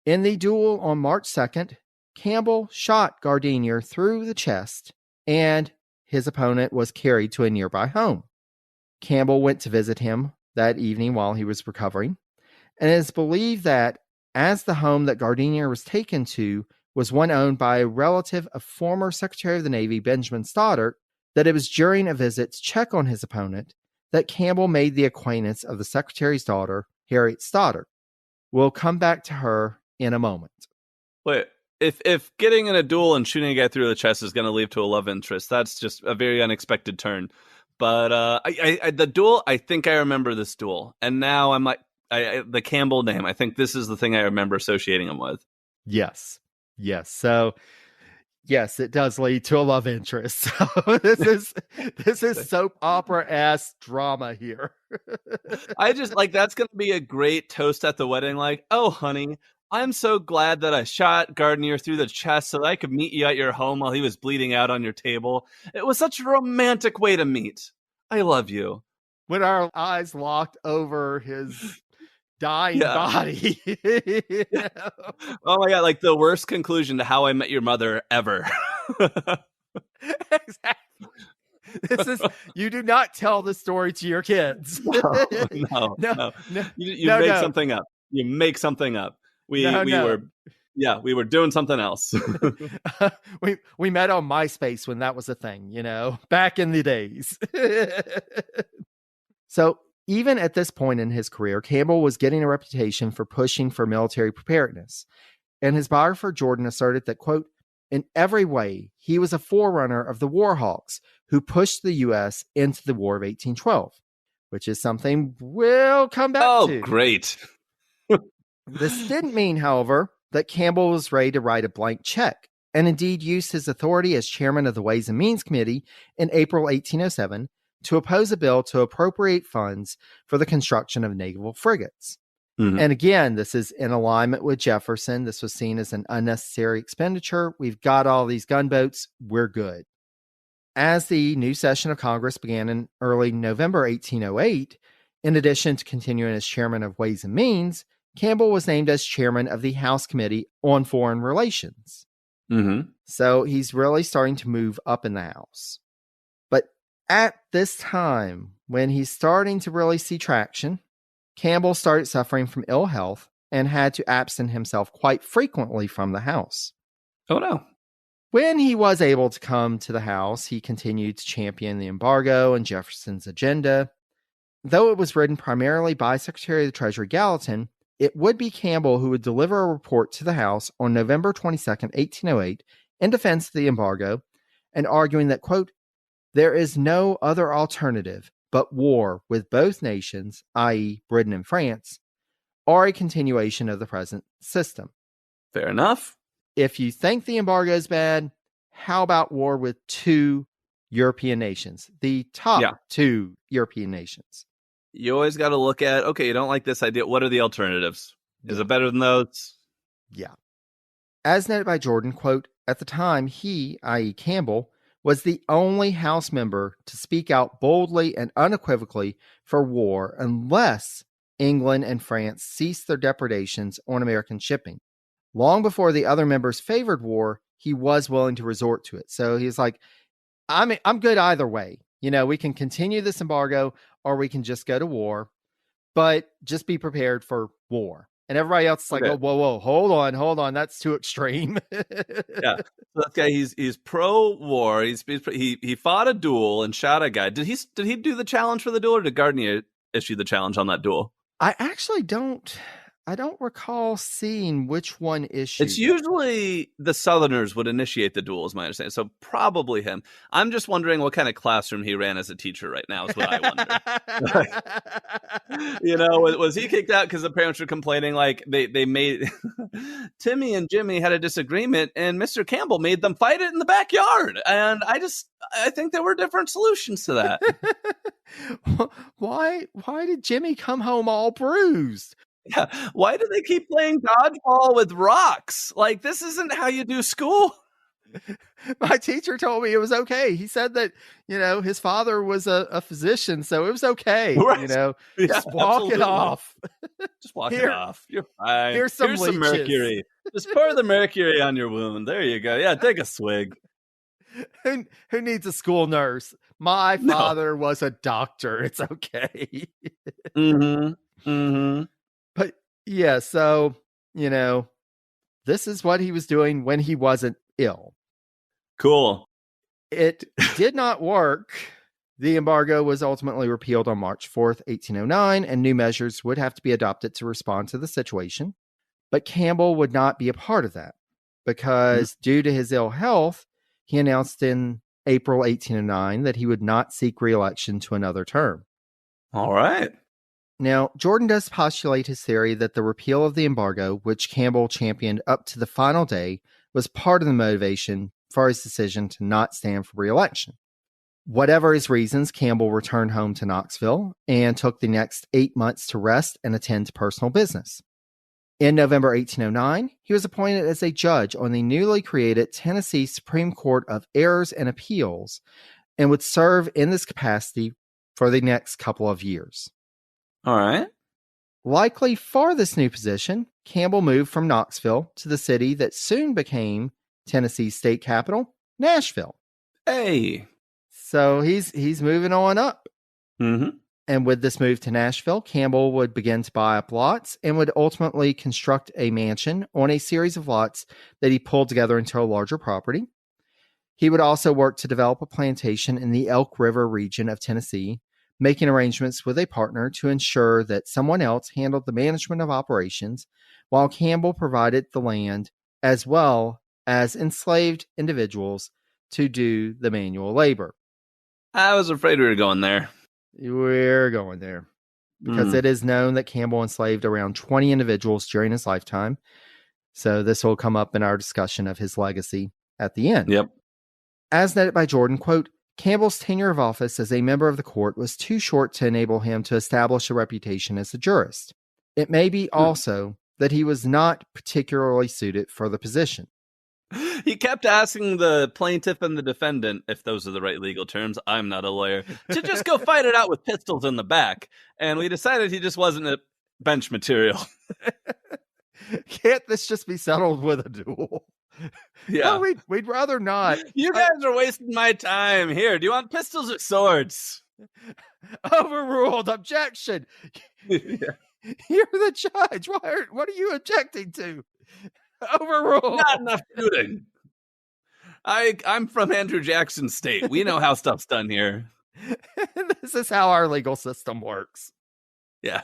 In the duel on March 2nd, Campbell shot Gardiner through the chest, and his opponent was carried to a nearby home. Campbell went to visit him that evening while he was recovering, and it is believed that as the home that Gardiner was taken to was one owned by a relative of former Secretary of the Navy Benjamin Stoddert, that it was during a visit to check on his opponent that Campbell made the acquaintance of the Secretary's daughter, Harriet Stoddert. We'll come back to her in a moment. Wait, if getting in a duel and shooting a guy through the chest is going to lead to a love interest, that's just a very unexpected turn. But the duel, I think I remember this duel, and now I'm like, the Campbell name. I think this is the thing I remember associating him with. Yes. So, yes, it does lead to a love interest. So this is soap opera-ass drama here. I just that's going to be a great toast at the wedding. Like, oh, honey, I'm so glad that I shot Gardiner through the chest so that I could meet you at your home while he was bleeding out on your table. It was such a romantic way to meet. I love you. When our eyes locked over his dying body. You know? Oh my God, like the worst conclusion to How I Met Your Mother ever. Exactly. This is, you do not tell this story to your kids. No. You make something up. You make something up. We were doing something else. we met on MySpace when that was a thing, back in the days. So even at this point in his career, Campbell was getting a reputation for pushing for military preparedness. And his biographer Jordan asserted that, quote, in every way, he was a forerunner of the war hawks who pushed the U.S. into the War of 1812, which is something we'll come back to. Oh, great. This didn't mean, however, that Campbell was ready to write a blank check, and indeed used his authority as chairman of the Ways and Means Committee in April 1807 to oppose a bill to appropriate funds for the construction of naval frigates. Mm-hmm. And again, this is in alignment with Jefferson. This was seen as an unnecessary expenditure. We've got all these gunboats. We're good. As the new session of Congress began in early November 1808, in addition to continuing as chairman of Ways and Means, Campbell was named as chairman of the House Committee on Foreign Relations. Mm-hmm. So he's really starting to move up in the House. But at this time, when he's starting to really see traction, Campbell started suffering from ill health and had to absent himself quite frequently from the House. Oh, no. When he was able to come to the House, he continued to champion the embargo and Jefferson's agenda. Though it was written primarily by Secretary of the Treasury Gallatin, it would be Campbell who would deliver a report to the House on November 22nd, 1808, in defense of the embargo, and arguing that, quote, there is no other alternative but war with both nations, i.e. Britain and France, or a continuation of the present system. Fair enough. If you think the embargo is bad, how about war with two European nations? The top two European nations. You always got to look at, okay, you don't like this idea. What are the alternatives? Is it better than those? Yeah. As noted by Jordan, quote, at the time, he, i.e. Campbell, was the only House member to speak out boldly and unequivocally for war unless England, and France ceased their depredations on American shipping. Long before the other members favored war, he was willing to resort to it. So he's like, I'm good either way. We can continue this embargo or we can just go to war, but just be prepared for war. And everybody else is like, oh, whoa, hold on. That's too extreme. Yeah. So that guy, he's pro-war. He fought a duel and shot a guy. Did he do the challenge for the duel, or did Gardner issue the challenge on that duel? I actually don't recall seeing which one issued. It's usually the Southerners would initiate the duel, is my understanding. So probably him. I'm just wondering what kind of classroom he ran as a teacher right now is what I wonder. Was he kicked out because the parents were complaining like they made Timmy and Jimmy had a disagreement and Mr. Campbell made them fight it in the backyard. And I think there were different solutions to that. Why did Jimmy come home all bruised? Yeah. Why do they keep playing dodgeball with rocks? Like, this isn't how you do school. My teacher told me it was okay. He said that, his father was a physician, so it was okay. Right. Just walk it off. Just walk it off. You're fine. Here's some mercury. Just pour the mercury on your wound. There you go. Yeah, take a swig. Who needs a school nurse? My father was a doctor. It's okay. But yeah, so, this is what he was doing when he wasn't ill. Cool. It did not work. The embargo was ultimately repealed on March 4th, 1809, and new measures would have to be adopted to respond to the situation. But Campbell would not be a part of that because due to his ill health, he announced in April 1809 that he would not seek re-election to another term. All right. Now, Jordan does postulate his theory that the repeal of the embargo, which Campbell championed up to the final day, was part of the motivation for his decision to not stand for re-election. Whatever his reasons, Campbell returned home to Knoxville and took the next 8 months to rest and attend to personal business. In November 1809, he was appointed as a judge on the newly created Tennessee Supreme Court of Errors and Appeals and would serve in this capacity for the next couple of years. All right. Likely for this new position, Campbell moved from Knoxville to the city that soon became Tennessee's state capital, Nashville. Hey. So he's moving on up. Mm-hmm. And with this move to Nashville, Campbell would begin to buy up lots and would ultimately construct a mansion on a series of lots that he pulled together into a larger property. He would also work to develop a plantation in the Elk River region of Tennessee, making arrangements with a partner to ensure that someone else handled the management of operations, while Campbell provided the land as well as enslaved individuals to do the manual labor. I was afraid we were going there. We're going there because it is known that Campbell enslaved around 20 individuals during his lifetime. So this will come up in our discussion of his legacy at the end. Yep. As noted by Jordan, quote, Campbell's tenure of office as a member of the court was too short to enable him to establish a reputation as a jurist. It may be also that he was not particularly suited for the position. He kept asking the plaintiff and the defendant, if those are the right legal terms, I'm not a lawyer, to just go fight it out with pistols in the back. And we decided he just wasn't a bench material. Can't this just be settled with a duel? Yeah. No, we'd rather not. You guys are wasting my time. Here, do you want pistols or swords? Overruled. Objection. Yeah. You're the judge. What are you objecting to? Overruled. Not enough shooting. I'm from Andrew Jackson State. We know how stuff's done here. This is how our legal system works. Yeah.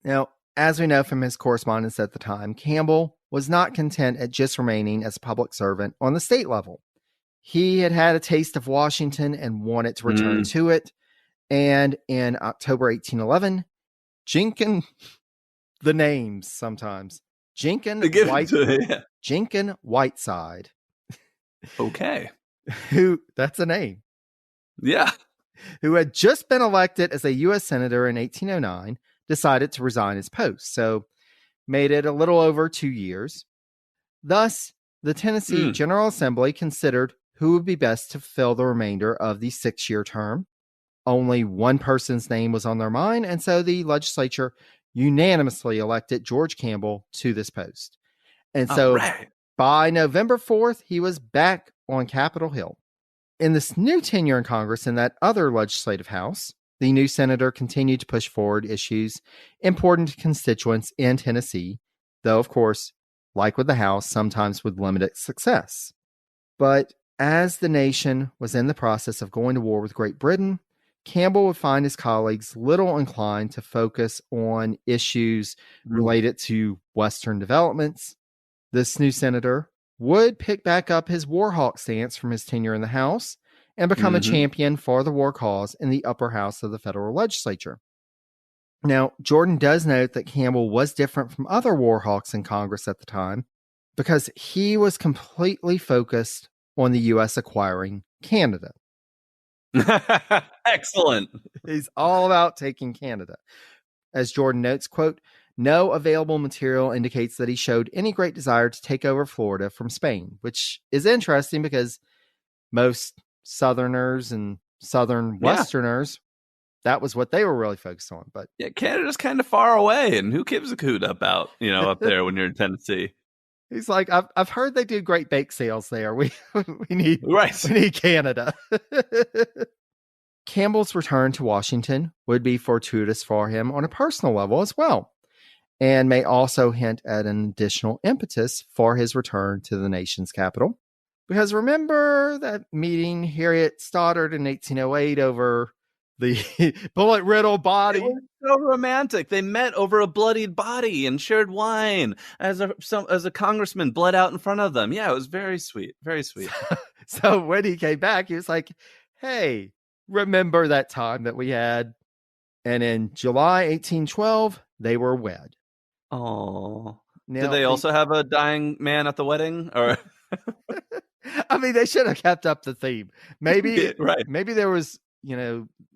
Now, as we know from his correspondence at the time, Campbell was not content at just remaining as a public servant on the state level. He had had a taste of Washington and wanted to return to it. And in October 1811, Jenkin, the names sometimes, Jenkin Whiteside. Okay. That's a name. Yeah. Who had just been elected as a U.S. Senator in 1809, decided to resign his post. So made it a little over 2 years. Thus, the Tennessee General Assembly considered who would be best to fill the remainder of the 6-year term. only one person's name was on their mind, and so the legislature unanimously elected George Campbell to this post. And so by November 4th, he was back on Capitol Hill. In this new tenure in Congress in that other legislative house, the new senator continued to push forward issues important to constituents in Tennessee, though, of course, like with the House, sometimes with limited success. But as the nation was in the process of going to war with Great Britain, Campbell would find his colleagues little inclined to focus on issues related to Western developments. This new senator would pick back up his war hawk stance from his tenure in the House and become a champion for the war cause in the upper house of the federal legislature. Now, Jordan does note that Campbell was different from other war hawks in Congress at the time because he was completely focused on the U.S. acquiring Canada. Excellent. He's all about taking Canada. As Jordan notes, quote, no available material indicates that he showed any great desire to take over Florida from Spain, which is interesting because most Southerners and Southern Westerners, that was what they were really focused on. But yeah, Canada's kind of far away, and who gives a hoot about, up there when you're in Tennessee? He's like, I've heard they do great bake sales there. We need Canada. Campbell's return to Washington would be fortuitous for him on a personal level as well, and may also hint at an additional impetus for his return to the nation's capital. Because remember that meeting Harriet Stoddard in 1808 over the bullet-riddled body? It was so romantic. They met over a bloodied body and shared wine as a congressman bled out in front of them. Yeah, it was very sweet. Very sweet. So when he came back, he was like, hey, remember that time that we had? And in July 1812, they were wed. Oh. Did they also have a dying man at the wedding? Or I mean, they should have kept up the theme. Maybe maybe there was,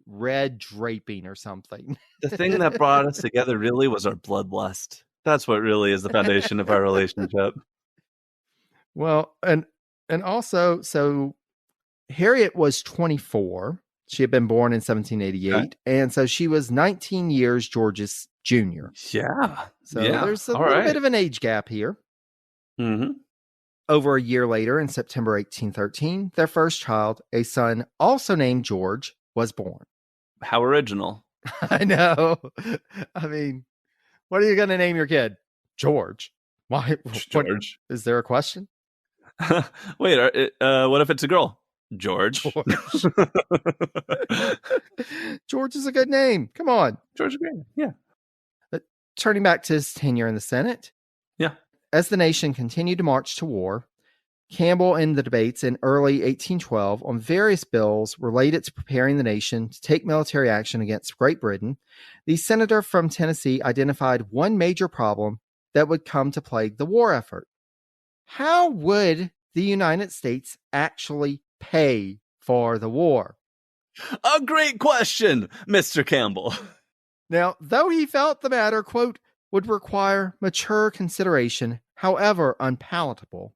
red draping or something. The thing that brought us together really was our bloodlust. That's what really is the foundation of our relationship. Well, and also, so Harriet was 24. She had been born in 1788. And so she was 19 years George's junior. Yeah. So there's a little bit of an age gap here. Mm-hmm. Over a year later, in September 1813, their first child, a son also named George, was born. How original. I know. I mean, what are you going to name your kid? George. Why? George. Is there a question? Wait, what if it's a girl? George. George is a good name. Come on. George is great. Yeah. Turning back to his tenure in the Senate. Yeah. As the nation continued to march to war, Campbell ended the debates in early 1812 on various bills related to preparing the nation to take military action against Great Britain. The senator from Tennessee identified one major problem that would come to plague the war effort. How would the United States actually pay for the war? A great question, Mr. Campbell. Now, though he felt the matter, quote, would require mature consideration, however unpalatable,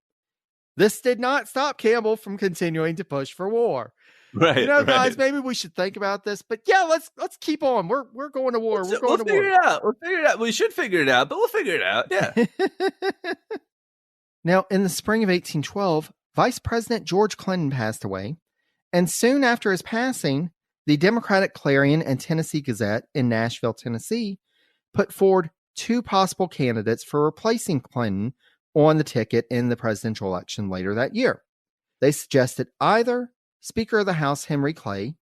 this did not stop Campbell from continuing to push for war. Right, guys, maybe we should think about this, but yeah, let's keep on. We're going to war. We'll figure it out. We'll figure it out. We should figure it out, but we'll figure it out. Yeah. Now, in the spring of 1812, Vice President George Clinton passed away, and soon after his passing, the Democratic Clarion and Tennessee Gazette in Nashville, Tennessee, put forward two possible candidates for replacing Clinton on the ticket in the presidential election later that year. They suggested either Speaker of the House Henry Clay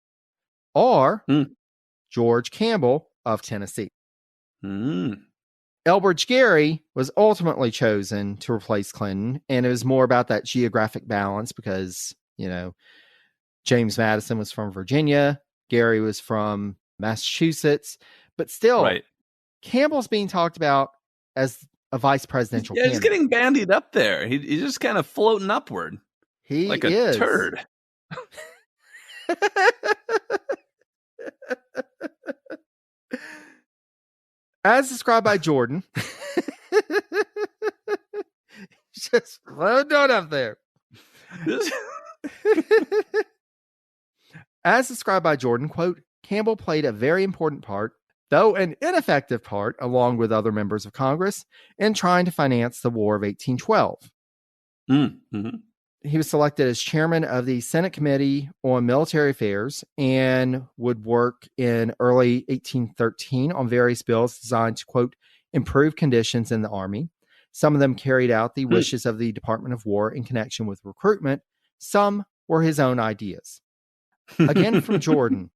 or George Campbell of Tennessee. Elbridge Gerry was ultimately chosen to replace Clinton, and it was more about that geographic balance because, James Madison was from Virginia, Gerry was from Massachusetts, but still, Campbell's being talked about as a vice presidential candidate. He's getting bandied up there. He's just kind of floating upward. He like is. A turd. As described by Jordan, just floating on up there. As described by Jordan, quote, Campbell played a very important part, though an ineffective part, along with other members of Congress, in trying to finance the War of 1812. Mm-hmm. He was selected as chairman of the Senate Committee on Military Affairs and would work in early 1813 on various bills designed to, quote, improve conditions in the Army. Some of them carried out the wishes of the Department of War in connection with recruitment. Some were his own ideas. Again from Jordan,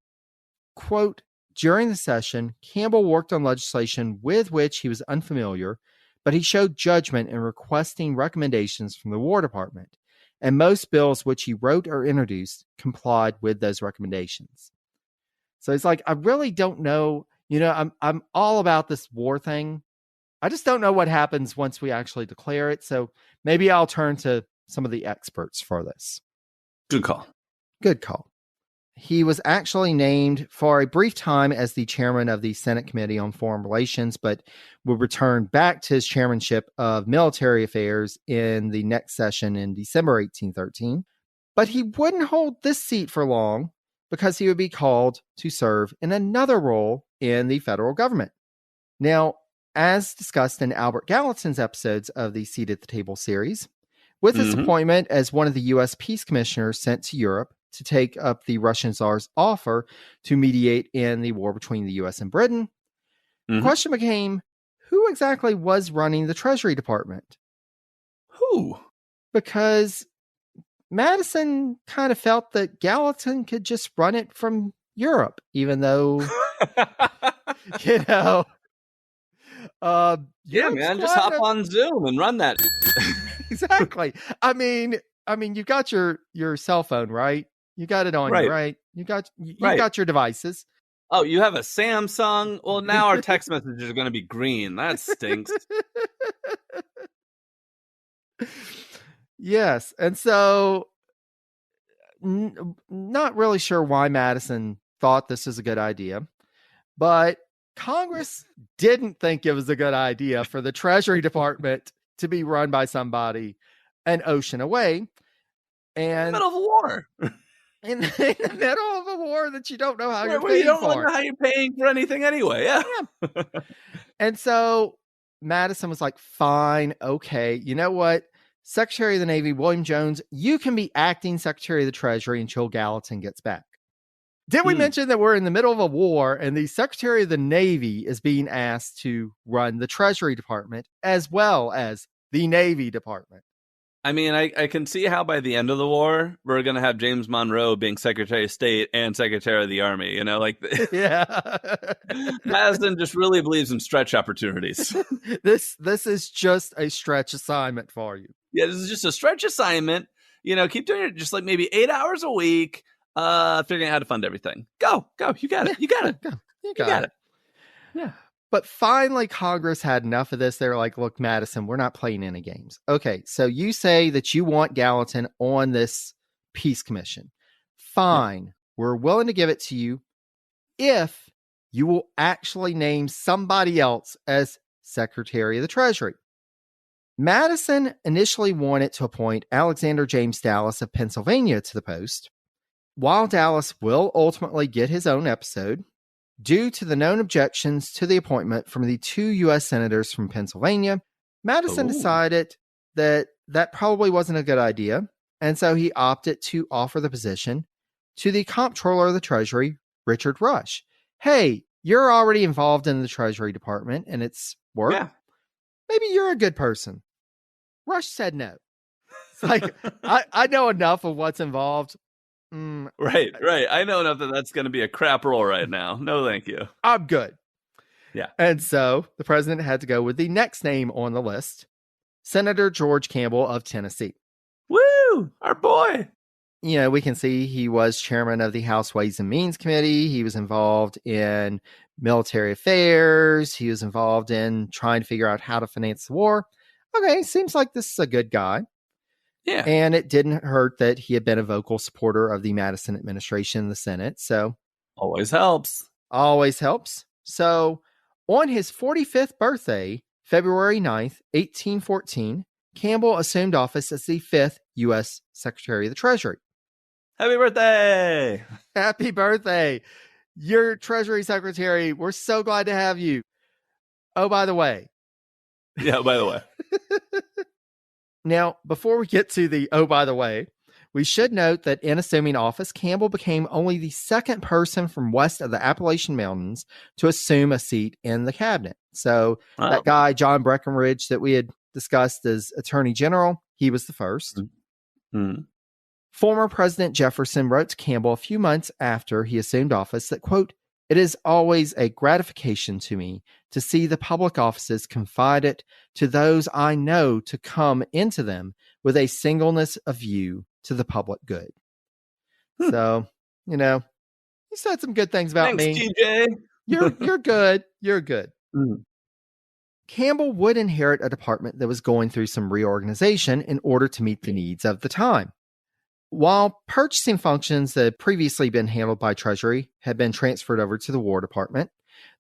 quote, during the session, Campbell worked on legislation with which he was unfamiliar, but he showed judgment in requesting recommendations from the War Department, and most bills which he wrote or introduced complied with those recommendations. So he's like, I really don't know. I'm all about this war thing. I just don't know what happens once we actually declare it. So maybe I'll turn to some of the experts for this. Good call. Good call. He was actually named for a brief time as the chairman of the Senate Committee on Foreign Relations, but would return back to his chairmanship of military affairs in the next session in December 1813. But he wouldn't hold this seat for long because he would be called to serve in another role in the federal government. Now, as discussed in Albert Gallatin's episodes of the Seat at the Table series, with his appointment as one of the U.S. peace commissioners sent to Europe to take up the Russian Tsar's offer to mediate in the war between the U.S. and Britain, the question became, who exactly was running the Treasury Department? Who? Because Madison kind of felt that Gallatin could just run it from Europe, even though, yeah, man, just hop on Zoom and run that. Exactly. I mean, you've got your cell phone, right? You got it on you, right? You got your devices. Oh, you have a Samsung? Well, now our text messages are going to be green. That stinks. Yes. And so not really sure why Madison thought this was a good idea, but Congress didn't think it was a good idea for the Treasury Department to be run by somebody an ocean away. And in the middle of a war. In the middle of a war that you don't know how you're paying for. You don't know how you're paying for anything anyway. Yeah. And so Madison was like, fine, okay. You know what? Secretary of the Navy, William Jones, you can be acting Secretary of the Treasury until Gallatin gets back. Did we mention that we're in the middle of a war and the Secretary of the Navy is being asked to run the Treasury Department as well as the Navy Department? I mean, I can see how by the end of the war, we're going to have James Monroe being Secretary of State and Secretary of the Army. Yeah. Madison just really believes in stretch opportunities. This is just a stretch assignment for you. Yeah, this is just a stretch assignment. Keep doing it just like maybe 8 hours a week, figuring out how to fund everything. Go. You got it. You got it. You got it. Yeah. But finally, Congress had enough of this. They were like, look, Madison, we're not playing any games. Okay, so you say that you want Gallatin on this peace commission. Fine. Yeah. We're willing to give it to you if you will actually name somebody else as Secretary of the Treasury. Madison initially wanted to appoint Alexander James Dallas of Pennsylvania to the post. While Dallas will ultimately get his own episode, due to the known objections to the appointment from the 2 U.S. senators from Pennsylvania, Madison decided that probably wasn't a good idea, and so he opted to offer the position to the Comptroller of the Treasury, Richard Rush. Hey, you're already involved in the Treasury Department and its work. Yeah. Maybe you're a good person. Rush said no. It's like, I know enough of what's involved. Right. I know enough that's going to be a crap role right now. No, thank you. I'm good. Yeah. And so the president had to go with the next name on the list, Senator George Campbell of Tennessee. Woo! Our boy. We can see he was chairman of the House Ways and Means Committee. He was involved in military affairs. He was involved in trying to figure out how to finance the war. Okay, seems like this is a good guy. Yeah. And it didn't hurt that he had been a vocal supporter of the Madison administration in the Senate. So always helps. So on his 45th birthday, February 9th, 1814, Campbell assumed office as the 5th U.S. Secretary of the Treasury. Happy birthday! Happy birthday! Your Treasury Secretary, we're so glad to have you. Oh, by the way. Yeah, by the way. Now, before we get to the oh, by the way, we should note that in assuming office, Campbell became only the second person from west of the Appalachian Mountains to assume a seat in the cabinet. So that guy, John Breckinridge, that we had discussed as Attorney General, he was the first. Mm-hmm. Former President Jefferson wrote to Campbell a few months after he assumed office that, quote, "It is always a gratification to me to see the public offices confided to those I know to come into them with a singleness of view to the public good." So, you know, he said some good things about Thanks, me. TJ. You're good. You're good. Mm. Campbell would inherit a department that was going through some reorganization in order to meet the needs of the time. While purchasing functions that had previously been handled by Treasury had been transferred over to the War Department,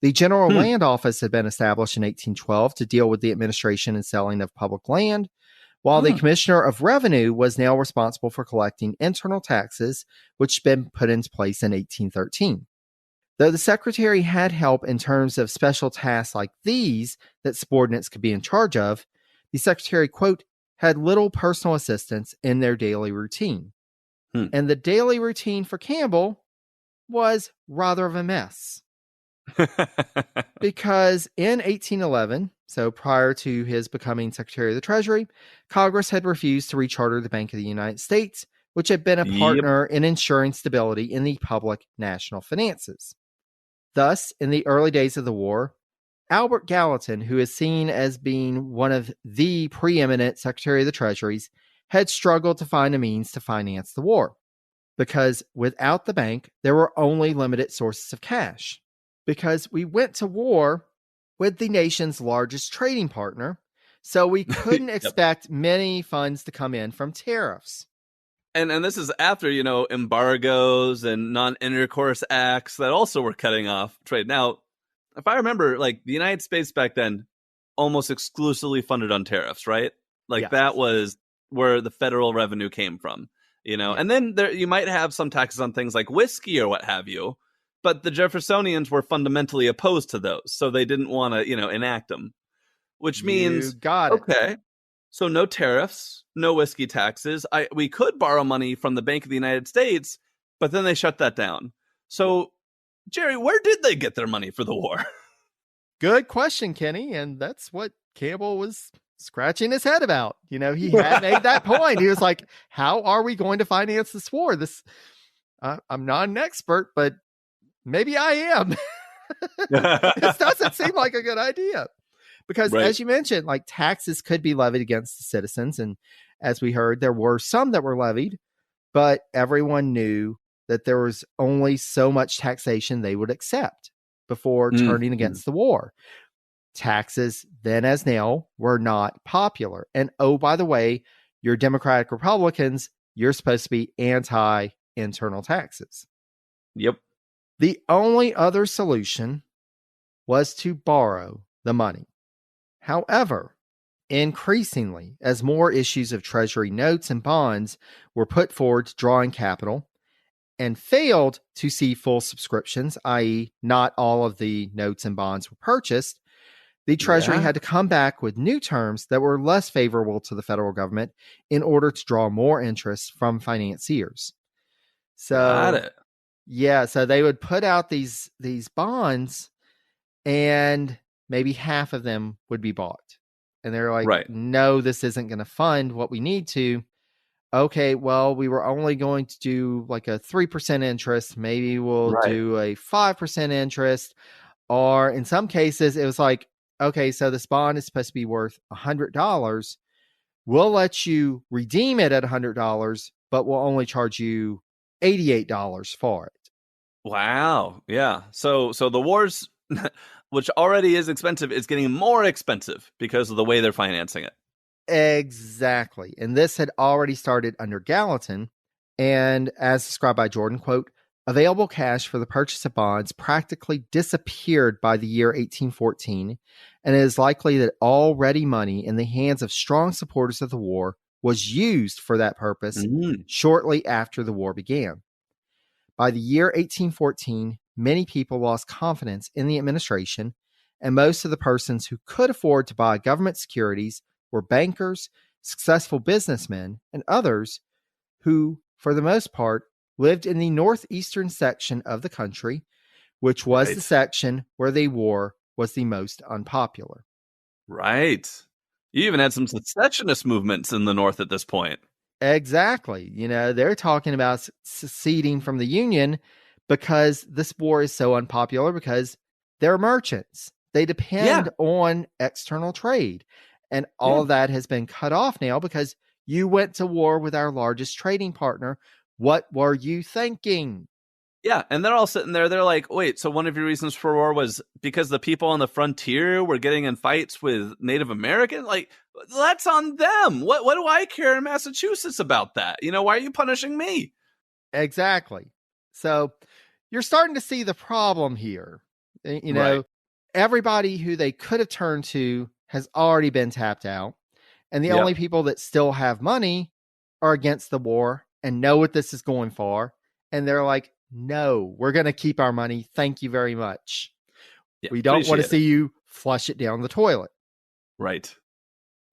the General Land Office had been established in 1812 to deal with the administration and selling of public land, while the Commissioner of Revenue was now responsible for collecting internal taxes, which had been put into place in 1813. Though the Secretary had help in terms of special tasks like these that subordinates could be in charge of, the Secretary, quote, had little personal assistance in their daily routine. And the daily routine for Campbell was rather of a mess. Because in 1811, so prior to his becoming Secretary of the Treasury, Congress had refused to recharter the Bank of the United States, which had been a partner in ensuring stability in the public national finances. Thus, in the early days of the war, Albert Gallatin, who is seen as being one of the preeminent Secretary of the Treasuries, had struggled to find a means to finance the war, because without the bank, there were only limited sources of cash. Because we went to war with the nation's largest trading partner, so we couldn't expect many funds to come in from tariffs. And this is after, embargoes and non-intercourse acts that also were cutting off trade. Now, if I remember, the United States back then almost exclusively funded on tariffs, right? That was where the federal revenue came from, and then you might have some taxes on things like whiskey or what have you, but the Jeffersonians were fundamentally opposed to those, so they didn't want to, enact them, which means, okay, so no tariffs, no whiskey taxes. We could borrow money from the Bank of the United States, but then they shut that down. So, Jerry, where did they get their money for the war? Good question, Kenny, and that's what Campbell was scratching his head about. He had made that point. He was like, how are we going to finance this war? I'm not an expert, but maybe I am. This doesn't seem like a good idea. Because as you mentioned, taxes could be levied against the citizens. And as we heard, there were some that were levied, but everyone knew that there was only so much taxation they would accept before turning against the war. Taxes, then as now, were not popular. And oh, by the way, you're Democratic Republicans, you're supposed to be anti-internal taxes. Yep. The only other solution was to borrow the money. However, increasingly, as more issues of Treasury notes and bonds were put forward to draw in capital and failed to see full subscriptions, i.e., not all of the notes and bonds were purchased, the Treasury had to come back with new terms that were less favorable to the federal government in order to draw more interest from financiers. So, got it. Yeah, so they would put out these bonds, and maybe half of them would be bought. And they're like, no, this isn't going to fund what we need to. Okay, well, we were only going to do a 3% interest. Maybe we'll do a 5% interest. Or in some cases, it was okay, so this bond is supposed to be worth $100. We'll let you redeem it at $100, but we'll only charge you $88 for it. Wow. Yeah. So the wars, which already is expensive, is getting more expensive because of the way they're financing it. Exactly. And this had already started under Gallatin. And as described by Jordan, quote, available cash for the purchase of bonds practically disappeared by the year 1814, and it is likely that all ready money in the hands of strong supporters of the war was used for that purpose shortly after the war began. By the year 1814, many people lost confidence in the administration, and most of the persons who could afford to buy government securities were bankers, successful businessmen, and others who, for the most part, lived in the northeastern section of the country, which was the section where the war was the most unpopular. Right. You even had some secessionist movements in the North at this point. Exactly. They're talking about seceding from the Union because this war is so unpopular because they're merchants. They depend on external trade. And all of that has been cut off now because you went to war with our largest trading partner. What were you thinking? Yeah, and they're all sitting there. They're like, wait, so one of your reasons for war was because the people on the frontier were getting in fights with Native Americans? Like, that's on them. What do I care in Massachusetts about that? Why are you punishing me? Exactly. So you're starting to see the problem here. Right. Everybody who they could have turned to has already been tapped out. And the only people that still have money are against the war and know what this is going for. And they're like, no, we're going to keep our money. Thank you very much. We don't want to see you flush it down the toilet. Right.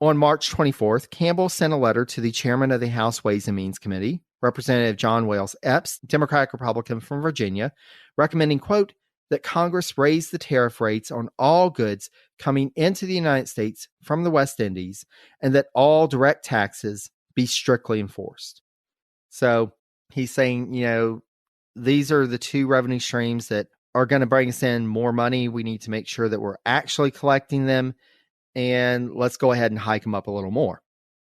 On March 24th, Campbell sent a letter to the chairman of the House Ways and Means Committee, Representative John Wales Epps, Democratic Republican from Virginia, recommending, quote, that Congress raise the tariff rates on all goods coming into the United States from the West Indies and that all direct taxes be strictly enforced. So he's saying, these are the two revenue streams that are going to bring us in more money. We need to make sure that we're actually collecting them, and let's go ahead and hike them up a little more.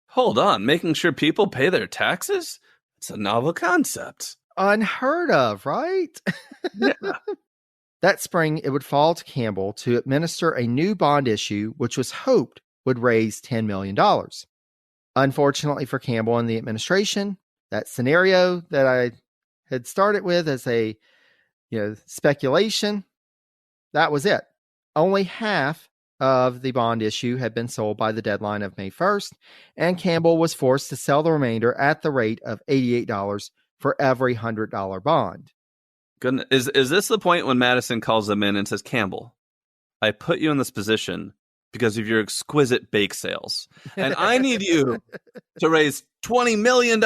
Hold on, making sure people pay their taxes? It's a novel concept. Unheard of, right? Yeah. That spring, it would fall to Campbell to administer a new bond issue, which was hoped would raise $10 million. Unfortunately for Campbell and the administration, that scenario that I had started with as a speculation, that was it. Only half of the bond issue had been sold by the deadline of May 1st, and Campbell was forced to sell the remainder at the rate of $88 for every $100 bond. Goodness. Is this the point when Madison calls them in and says, Campbell, I put you in this position because of your exquisite bake sales, and I need you to raise $20 million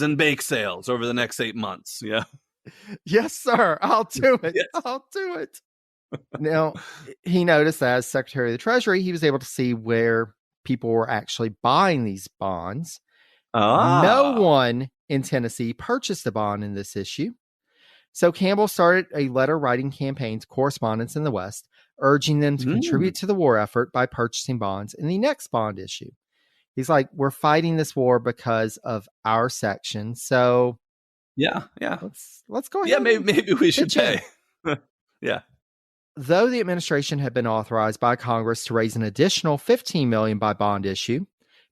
in bake sales over the next 8 months. Yeah. Yes, sir. I'll do it. Yes. I'll do it. Now, he noticed as Secretary of the Treasury, he was able to see where people were actually buying these bonds. No one in Tennessee purchased a bond in this issue. So Campbell started a letter writing campaign to correspondents in the West, urging them to contribute to the war effort by purchasing bonds in the next bond issue. He's like, we're fighting this war because of our section. So yeah. Let's go ahead. Yeah, maybe we should pay. Yeah. Though the administration had been authorized by Congress to raise an additional $15 million by bond issue,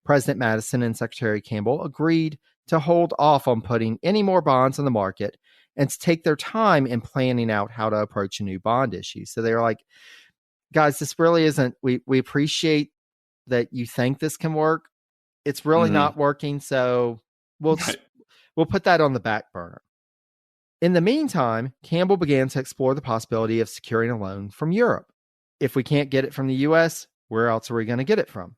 President Madison and Secretary Campbell agreed to hold off on putting any more bonds on the market and to take their time in planning out how to approach a new bond issue. So they're like, guys, this really isn't, we appreciate that you think this can work. It's really not working. So we'll put that on the back burner. In the meantime, Campbell began to explore the possibility of securing a loan from Europe. If we can't get it from the U.S., where else are we going to get it from?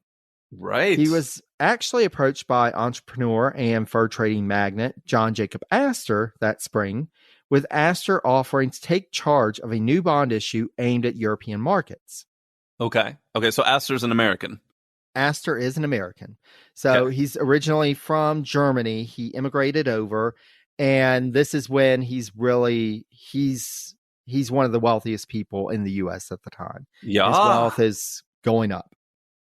Right. He was actually approached by entrepreneur and fur trading magnate John Jacob Astor that spring, with Astor offering to take charge of a new bond issue aimed at European markets. Okay. So Astor's an American. Astor is an American. So he's originally from Germany. He immigrated over, and this is when he's one of the wealthiest people in the U.S. at the time. Yeah. His wealth is going up.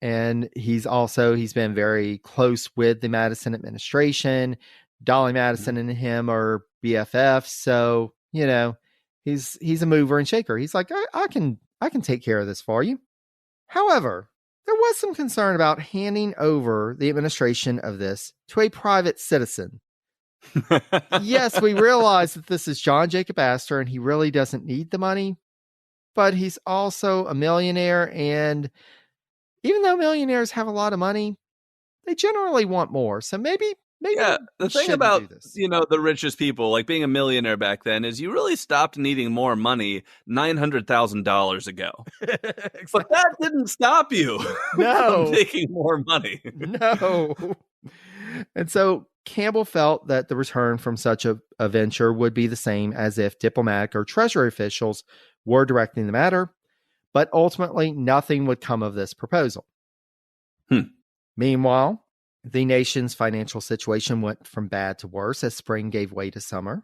And he's been very close with the Madison administration. Dolly Madison and him are BFFs. So, he's a mover and shaker. He's like, I can take care of this for you. However, there was some concern about handing over the administration of this to a private citizen. Yes, we realize that this is John Jacob Astor and he really doesn't need the money, but he's also a millionaire, and even though millionaires have a lot of money, they generally want more. So maybe maybe Yeah, the we thing shouldn't about, do this. the richest people, like being a millionaire back then, is you really stopped needing more money $900,000 ago. But Exactly. that didn't stop you from No, taking more money. no. And so Campbell felt that the return from such a venture would be the same as if diplomatic or treasury officials were directing the matter, but ultimately nothing would come of this proposal. Meanwhile, the nation's financial situation went from bad to worse as spring gave way to summer,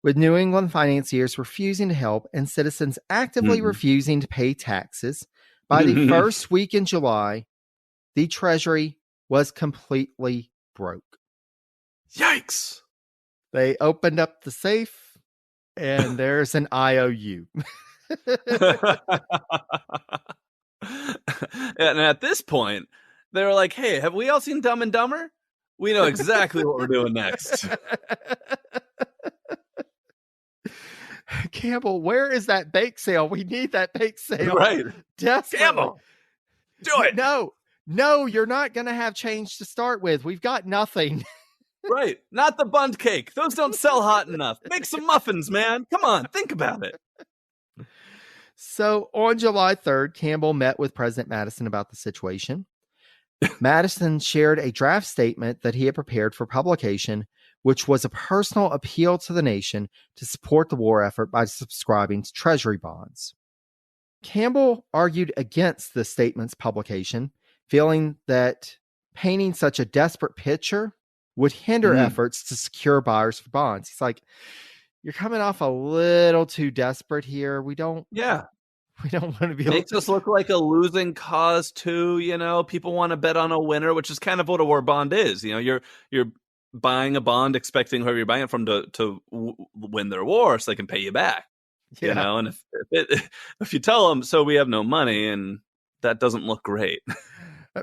with New England financiers refusing to help and citizens actively refusing to pay taxes. By the first week in July, the Treasury was completely broke. Yikes. They opened up the safe, and there's an IOU. And at this point, they were like, hey, have we all seen Dumb and Dumber? We know exactly what we're doing next. Campbell, where is that bake sale? We need that bake sale. Right. Desperately. Campbell, do it. No, you're not going to have change to start with. We've got nothing. Right. Not the bund cake. Those don't sell hot enough. Make some muffins, man. Come on, think about it. So on July 3rd, Campbell met with President Madison about the situation. Madison shared a draft statement that he had prepared for publication, which was a personal appeal to the nation to support the war effort by subscribing to Treasury bonds. Campbell argued against the statement's publication, feeling that painting such a desperate picture would hinder efforts to secure buyers for bonds. He's like, you're coming off a little too desperate here. We don't want to be makes us look like a losing cause too. People want to bet on a winner, which is kind of what a war bond is. You're buying a bond expecting whoever you're buying it from to win their war so they can pay you back. Yeah. And if you tell them, so we have no money, and that doesn't look great.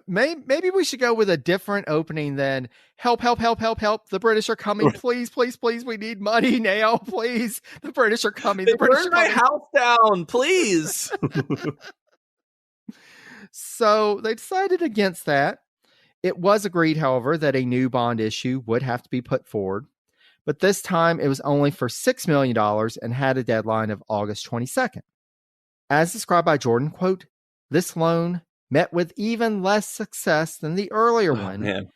Maybe we should go with a different opening than help. The British are coming. Please. We need money now. Please. The British are coming. The British burn my house down, please. So they decided against that. It was agreed, however, that a new bond issue would have to be put forward. But this time it was only for $6 million and had a deadline of August 22nd. As described by Jordan, quote, this loan met with even less success than the earlier one,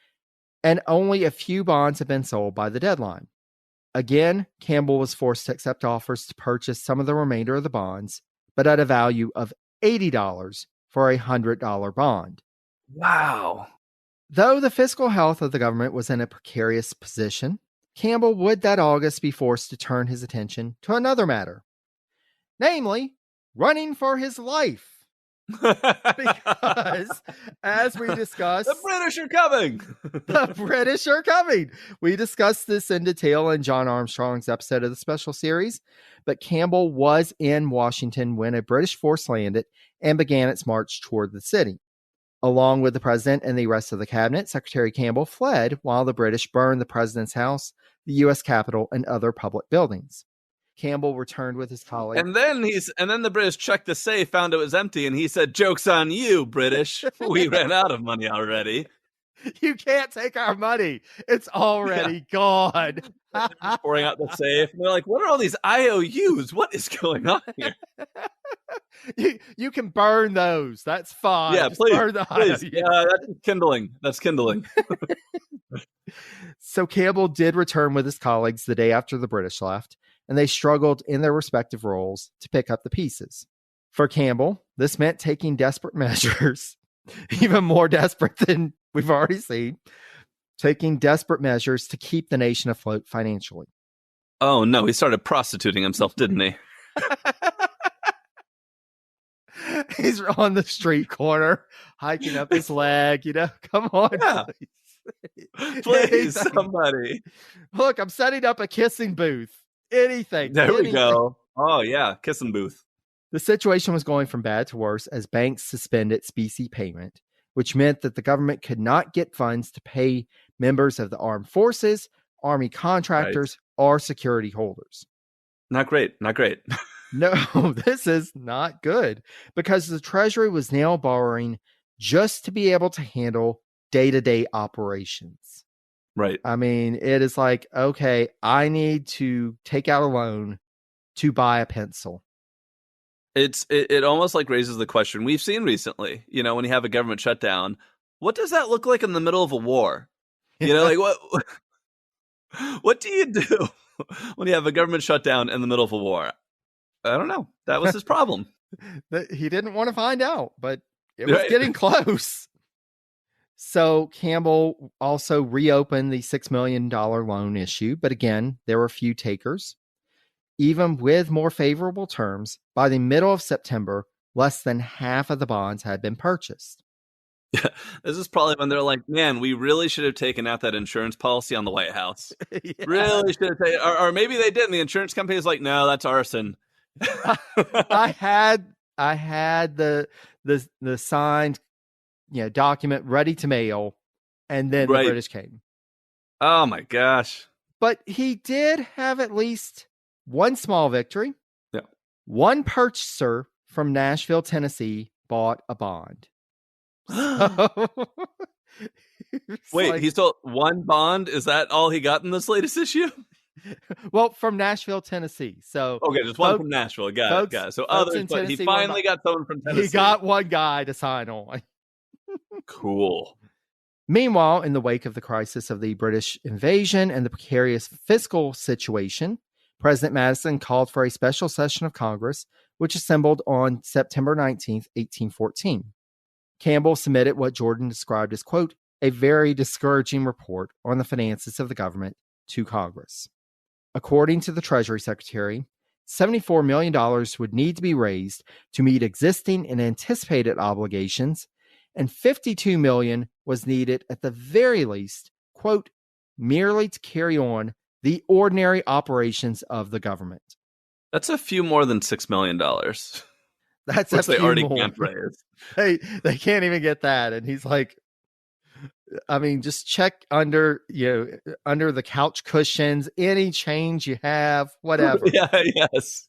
and only a few bonds have been sold by the deadline. Again, Campbell was forced to accept offers to purchase some of the remainder of the bonds, but at a value of $80 for a $100 bond. Wow. Though the fiscal health of the government was in a precarious position, Campbell would that August be forced to turn his attention to another matter, namely, running for his life. Because, as we discussed, the British are coming. The British are coming. We discussed this in detail in John Armstrong's episode of the special series, but Campbell was in Washington when a British force landed and began its march toward the city. Along with the president and the rest of the cabinet, Secretary Campbell fled while the British burned the president's house, the U.S. Capitol, and other public buildings. Campbell returned with his colleague. And then the British checked the safe, found it was empty, and he said, "Joke's on you, British. We ran out of money already. You can't take our money. It's already gone." Pouring out the safe. And they're like, what are all these IOUs? What is going on here? You can burn those. That's fine. Yeah, just please. Burn the Please. IOUs. Yeah, that's kindling. So Campbell did return with his colleagues the day after the British left, and they struggled in their respective roles to pick up the pieces. For Campbell, this meant taking desperate measures, even more desperate than we've already seen, taking desperate measures to keep the nation afloat financially. Oh, no, he started prostituting himself, didn't he? He's on the street corner, hiking up his leg, come on. Yeah. Please, somebody. Look, I'm setting up a kissing booth. Anything. We go. Oh, yeah, kissing booth. The situation was going from bad to worse as banks suspended specie payment, which meant that the government could not get funds to pay members of the armed forces, army contractors, or security holders. Not great. No, this is not good because the Treasury was now borrowing just to be able to handle day-to-day operations. Right. I mean, it is like, okay, I need to take out a loan to buy a pencil. It almost like raises the question we've seen recently, when you have a government shutdown, what does that look like in the middle of a war? Like what do you do when you have a government shutdown in the middle of a war? I don't know. That was his problem. He didn't want to find out, but it was Right. getting close. So Campbell also reopened the $6 million loan issue, but again, there were few takers. Even with more favorable terms, by the middle of September, less than half of the bonds had been purchased. Yeah, this is probably when they're like, man, we really should have taken out that insurance policy on the White House. Yeah. Really should have taken, or maybe they didn't. The insurance company is like, no, that's arson. I had the signed document ready to mail, and then Right. the British came. Oh my gosh. But he did have at least one small victory. Yeah. One purchaser from Nashville, Tennessee bought a bond. Wait, he sold one bond? Is that all he got in this latest issue? Well, from Nashville, Tennessee. So okay, just one from Nashville. Got it. So others, but he finally got someone from Tennessee. He got one guy to sign on. Cool. Meanwhile, in the wake of the crisis of the British invasion and the precarious fiscal situation, President Madison called for a special session of Congress, which assembled on September 19th, 1814. Campbell submitted what Jordan described as, quote, a very discouraging report on the finances of the government to Congress. According to the Treasury Secretary, $74 million would need to be raised to meet existing and anticipated obligations, and $52 million was needed at the very least, quote, merely to carry on the ordinary operations of the government. That's a few more than $6 million. That's which they already more. can't raise. They can't even get that. And he's like, I mean, just check under the couch cushions, any change you have, whatever. Yes.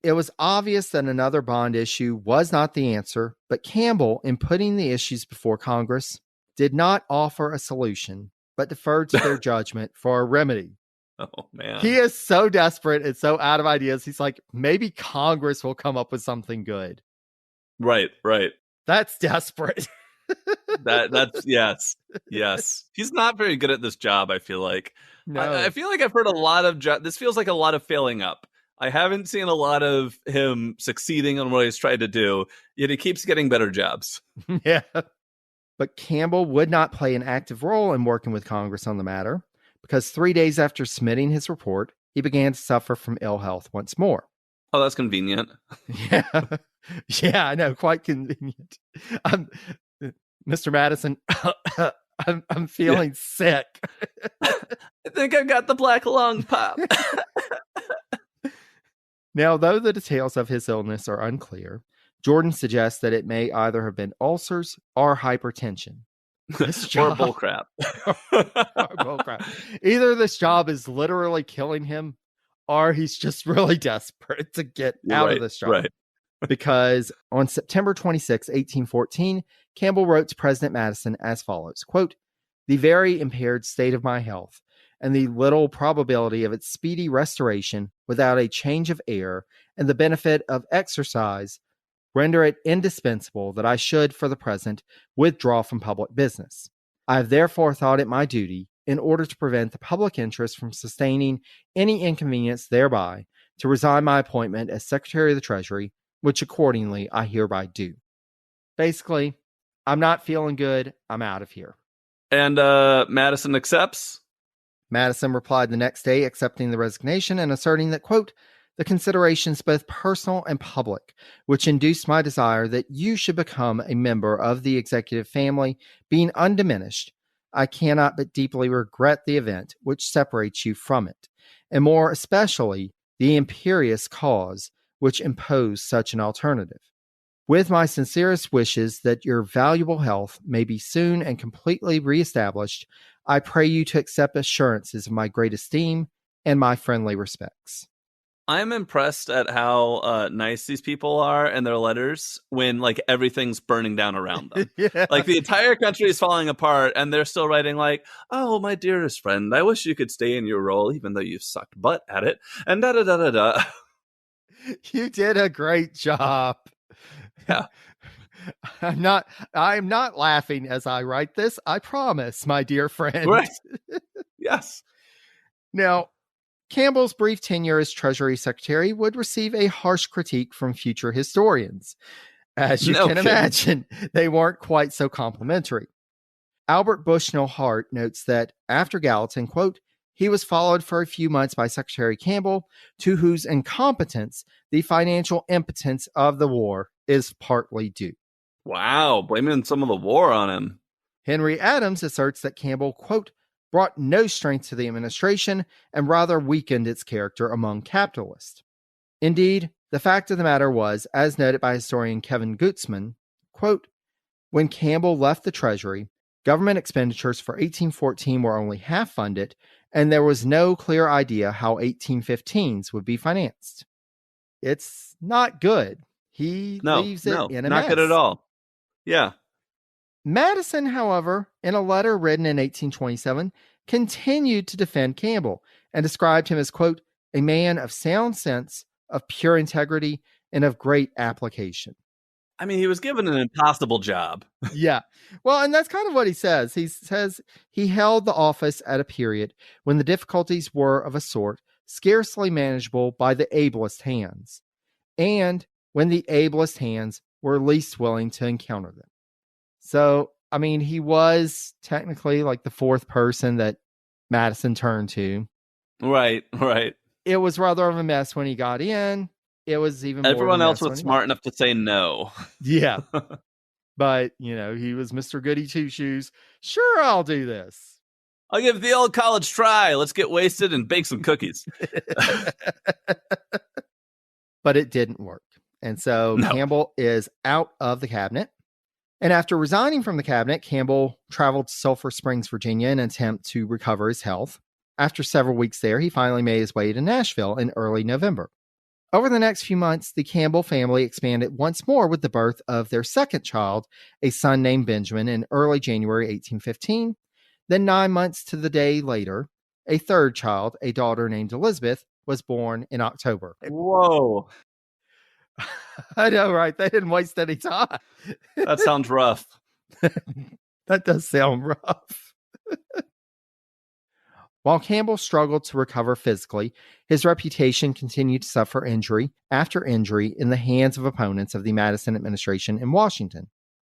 It was obvious that another bond issue was not the answer, but Campbell, in putting the issues before Congress, did not offer a solution, but deferred to their judgment for a remedy. Oh, man. He is so desperate and so out of ideas. He's like, maybe Congress will come up with something good. Right. That's desperate. That's yes. He's not very good at this job, I feel like. No. I feel like I've heard a lot of this feels like a lot of failing up. I haven't seen a lot of him succeeding on what he's tried to do, yet he keeps getting better jobs. Yeah. But Campbell would not play an active role in working with Congress on the matter, because 3 days after submitting his report, he began to suffer from ill health once more. Oh, that's convenient. Yeah, I know, quite convenient. Mr. Madison, I'm feeling sick. I think I got the black lung pop. Now, though the details of his illness are unclear, Jordan suggests that it may either have been ulcers or hypertension. Or bullcrap. Either this job is literally killing him, or he's just really desperate to get out of this job. Right. Because on September 26, 1814, Campbell wrote to President Madison as follows, quote, the very impaired state of my health and the little probability of its speedy restoration without a change of air and the benefit of exercise render it indispensable that I should, for the present, withdraw from public business. I have therefore thought it my duty, in order to prevent the public interest from sustaining any inconvenience thereby, to resign my appointment as Secretary of the Treasury, which accordingly I hereby do. Basically, I'm not feeling good. I'm out of here. And Madison accepts? Madison replied the next day, accepting the resignation and asserting that, quote, the considerations both personal and public, which induced my desire that you should become a member of the executive family, being undiminished, I cannot but deeply regret the event which separates you from it, and more especially the imperious cause which imposed such an alternative. With my sincerest wishes that your valuable health may be soon and completely reestablished, I pray you to accept assurances of my great esteem and my friendly respects. I'm impressed at how nice these people are in their letters when like everything's burning down around them. Yeah. Like the entire country is falling apart and they're still writing like, "Oh, my dearest friend, I wish you could stay in your role even though you've sucked butt at it." And da da da da da. You did a great job. Yeah. I'm not laughing as I write this. I promise, my dear friend. Right. Yes. Now, Campbell's brief tenure as Treasury Secretary would receive a harsh critique from future historians. As you can imagine, they weren't quite so complimentary. Albert Bushnell Hart notes that after Gallatin, quote, he was followed for a few months by Secretary Campbell, to whose incompetence the financial impotence of the war is partly due. Wow, blaming some of the war on him. Henry Adams asserts that Campbell, quote, brought no strength to the administration and rather weakened its character among capitalists. Indeed, the fact of the matter was, as noted by historian Kevin Gutzman, quote, when Campbell left the Treasury, government expenditures for 1814 were only half funded, and there was no clear idea how 1815s would be financed. It's not good. He leaves it in a mess. Not good at all. Yeah. Madison, however, in a letter written in 1827, continued to defend Campbell and described him as, quote, a man of sound sense, of pure integrity, and of great application. I mean, he was given an impossible job. Yeah. Well, and that's kind of what he says. He says he held the office at a period when the difficulties were of a sort scarcely manageable by the ablest hands, and when the ablest hands were least willing to encounter them. So, I mean, he was technically like the fourth person that Madison turned to. Right. It was rather of a mess when he got in. It was even more everyone of a else mess was smart enough to say no. Yeah. But, he was Mr. Goody Two Shoes. Sure, I'll do this. I'll give the old college try. Let's get wasted and bake some cookies. But it didn't work. And so Campbell is out of the cabinet. And after resigning from the cabinet, Campbell traveled to Sulphur Springs, Virginia, in an attempt to recover his health. After several weeks there, he finally made his way to Nashville in early November. Over the next few months, the Campbell family expanded once more with the birth of their second child, a son named Benjamin, in early January 1815. Then 9 months to the day later, a third child, a daughter named Elizabeth, was born in October. Whoa. I know, right? They didn't waste any time. That sounds rough. That does sound rough. While Campbell struggled to recover physically, his reputation continued to suffer injury after injury in the hands of opponents of the Madison administration in Washington.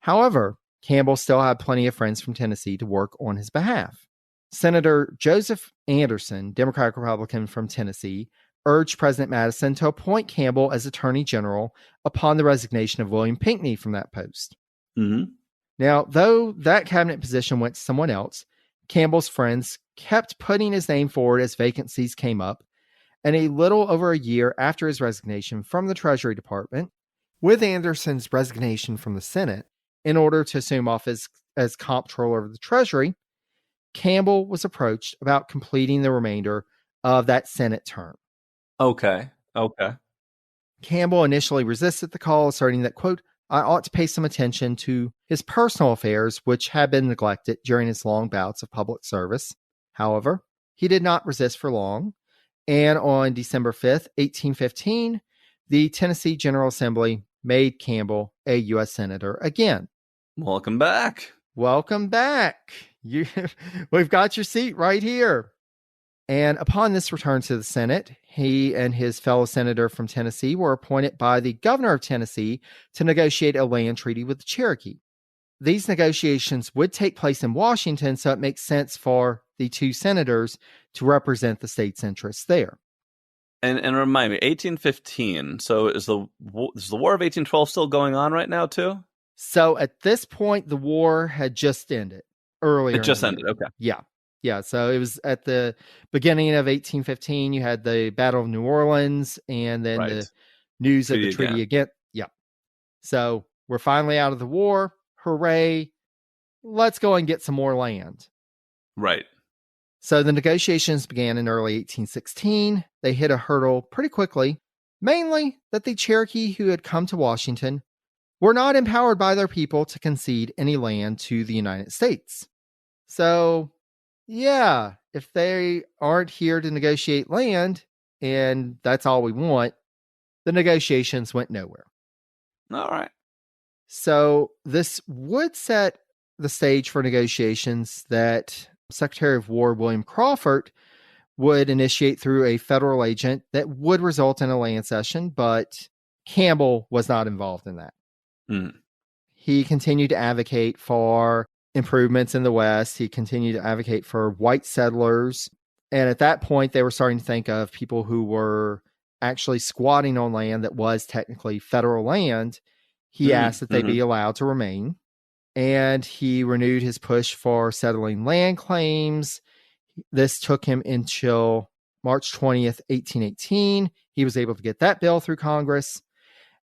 However, Campbell still had plenty of friends from Tennessee to work on his behalf. Senator Joseph Anderson, Democratic-Republican from Tennessee, urged President Madison to appoint Campbell as Attorney General upon the resignation of William Pinckney from that post. Mm-hmm. Now, though that cabinet position went to someone else, Campbell's friends kept putting his name forward as vacancies came up, and a little over a year after his resignation from the Treasury Department, with Anderson's resignation from the Senate in order to assume office as Comptroller of the Treasury, Campbell was approached about completing the remainder of that Senate term. Okay. Campbell initially resisted the call, asserting that, quote, I ought to pay some attention to his personal affairs, which had been neglected during his long bouts of public service. However, he did not resist for long, and on December 5th, 1815, the Tennessee General Assembly made Campbell a U.S. Senator again. Welcome back. Welcome back. We've got your seat right here. And upon this return to the Senate, he and his fellow senator from Tennessee were appointed by the governor of Tennessee to negotiate a land treaty with the Cherokee. These negotiations would take place in Washington, so it makes sense for the two senators to represent the state's interests there. And remind me, 1815. So is the War of 1812 still going on right now too? So at this point, the war had just ended earlier. It just ended. Okay. Yeah. So it was at the beginning of 1815. You had the Battle of New Orleans, and then the news of the treaty again. Yeah. So we're finally out of the war. Hooray. Let's go and get some more land. Right. So the negotiations began in early 1816. They hit a hurdle pretty quickly, mainly that the Cherokee who had come to Washington were not empowered by their people to concede any land to the United States. So, yeah, if they aren't here to negotiate land, and that's all we want, the negotiations went nowhere. All right. So this would set the stage for negotiations that Secretary of War William Crawford would initiate through a federal agent that would result in a land cession, but Campbell was not involved in that. He continued to advocate for improvements in the West. He continued to advocate for white settlers. And at that point, they were starting to think of people who were actually squatting on land that was technically federal land. He asked that they be allowed to remain. And he renewed his push for settling land claims. This took him until March 20th, 1818. He was able to get that bill through Congress.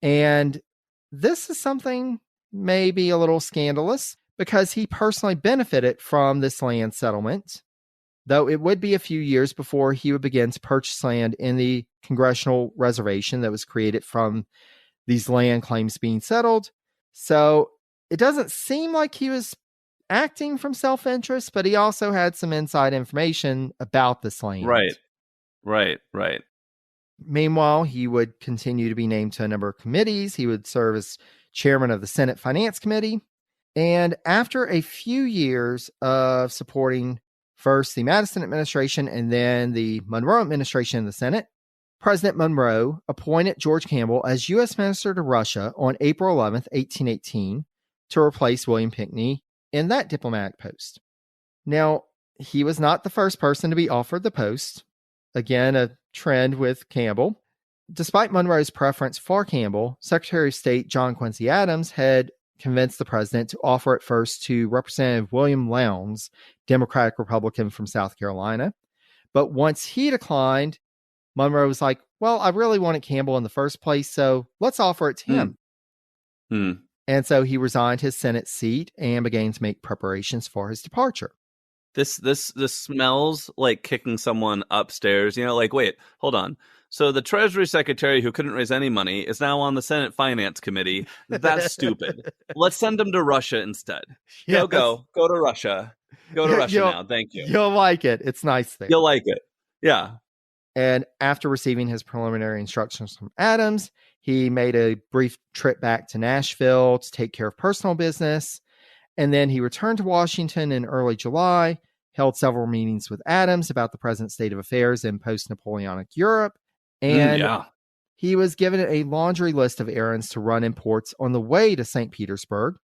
And this is something maybe a little scandalous because he personally benefited from this land settlement, though it would be a few years before he would begin to purchase land in the congressional reservation that was created from these land claims being settled. So it doesn't seem like he was acting from self-interest, but he also had some inside information about this land. Right. Meanwhile, he would continue to be named to a number of committees. He would serve as chairman of the Senate Finance Committee. And after a few years of supporting first the Madison administration and then the Monroe administration in the Senate, President Monroe appointed George Campbell as U.S. Minister to Russia on April 11th, 1818, to replace William Pinckney in that diplomatic post. Now, he was not the first person to be offered the post. Again, a trend with Campbell. Despite Monroe's preference for Campbell, Secretary of State John Quincy Adams had convinced the president to offer it first to Representative William Lowndes, Democratic Republican from South Carolina. But once he declined, Monroe was like, well, I really wanted Campbell in the first place, so let's offer it to him. And so he resigned his Senate seat and began to make preparations for his departure. This smells like kicking someone upstairs. You know, like, wait, hold on. So the Treasury Secretary who couldn't raise any money is now on the Senate Finance Committee. That's stupid. Let's send him to Russia instead. Yes. Go to Russia. Go to Russia now. Thank you. You'll like it. It's nice there. You'll like it. Yeah. And after receiving his preliminary instructions from Adams, he made a brief trip back to Nashville to take care of personal business. And then he returned to Washington in early July, held several meetings with Adams about the present state of affairs in post-Napoleonic Europe. And he was given a laundry list of errands to run in ports on the way to St. Petersburg,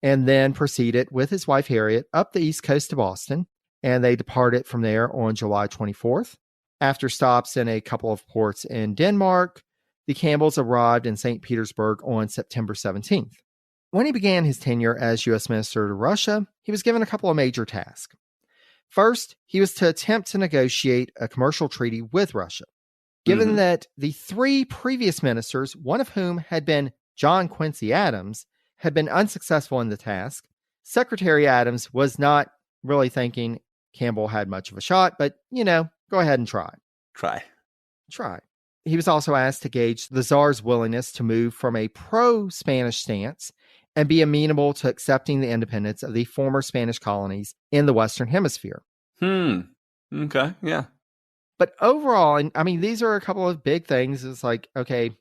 and then proceeded with his wife Harriet up the East Coast to Boston. And they departed from there on July 24th. After stops in a couple of ports in Denmark, the Campbells arrived in St. Petersburg on September 17th. When he began his tenure as U.S. Minister to Russia, he was given a couple of major tasks. First, he was to attempt to negotiate a commercial treaty with Russia. Given that the three previous ministers, one of whom had been John Quincy Adams, had been unsuccessful in the task, Secretary Adams was not really thinking Campbell had much of a shot, but, go ahead and try. Try. He was also asked to gauge the Tsar's willingness to move from a pro-Spanish stance and be amenable to accepting the independence of the former Spanish colonies in the Western Hemisphere. Okay, yeah. But overall, and I mean, these are a couple of big things. It's like, okay,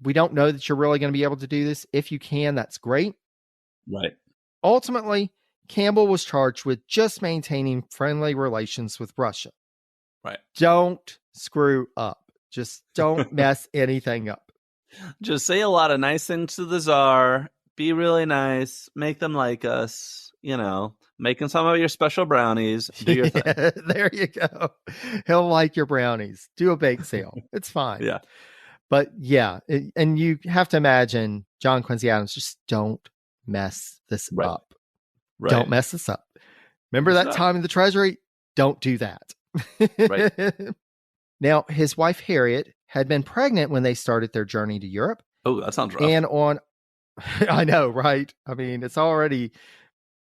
we don't know that you're really going to be able to do this. If you can, that's great. Right. Ultimately, Campbell was charged with just maintaining friendly relations with Russia. Right. Don't screw up. Just don't mess anything up. Just say a lot of nice things to the Tsar. Be really nice. Make them like us. Making some of your special brownies. Do your thing. There you go. He'll like your brownies. Do a bake sale. It's fine. Yeah. But yeah, and you have to imagine John Quincy Adams, just don't mess this up. Right. Don't mess this up. Remember that time in the Treasury? Don't do that. Right. Now, his wife Harriet had been pregnant when they started their journey to Europe. Oh, that sounds rough. And I know, right? I mean, it's already,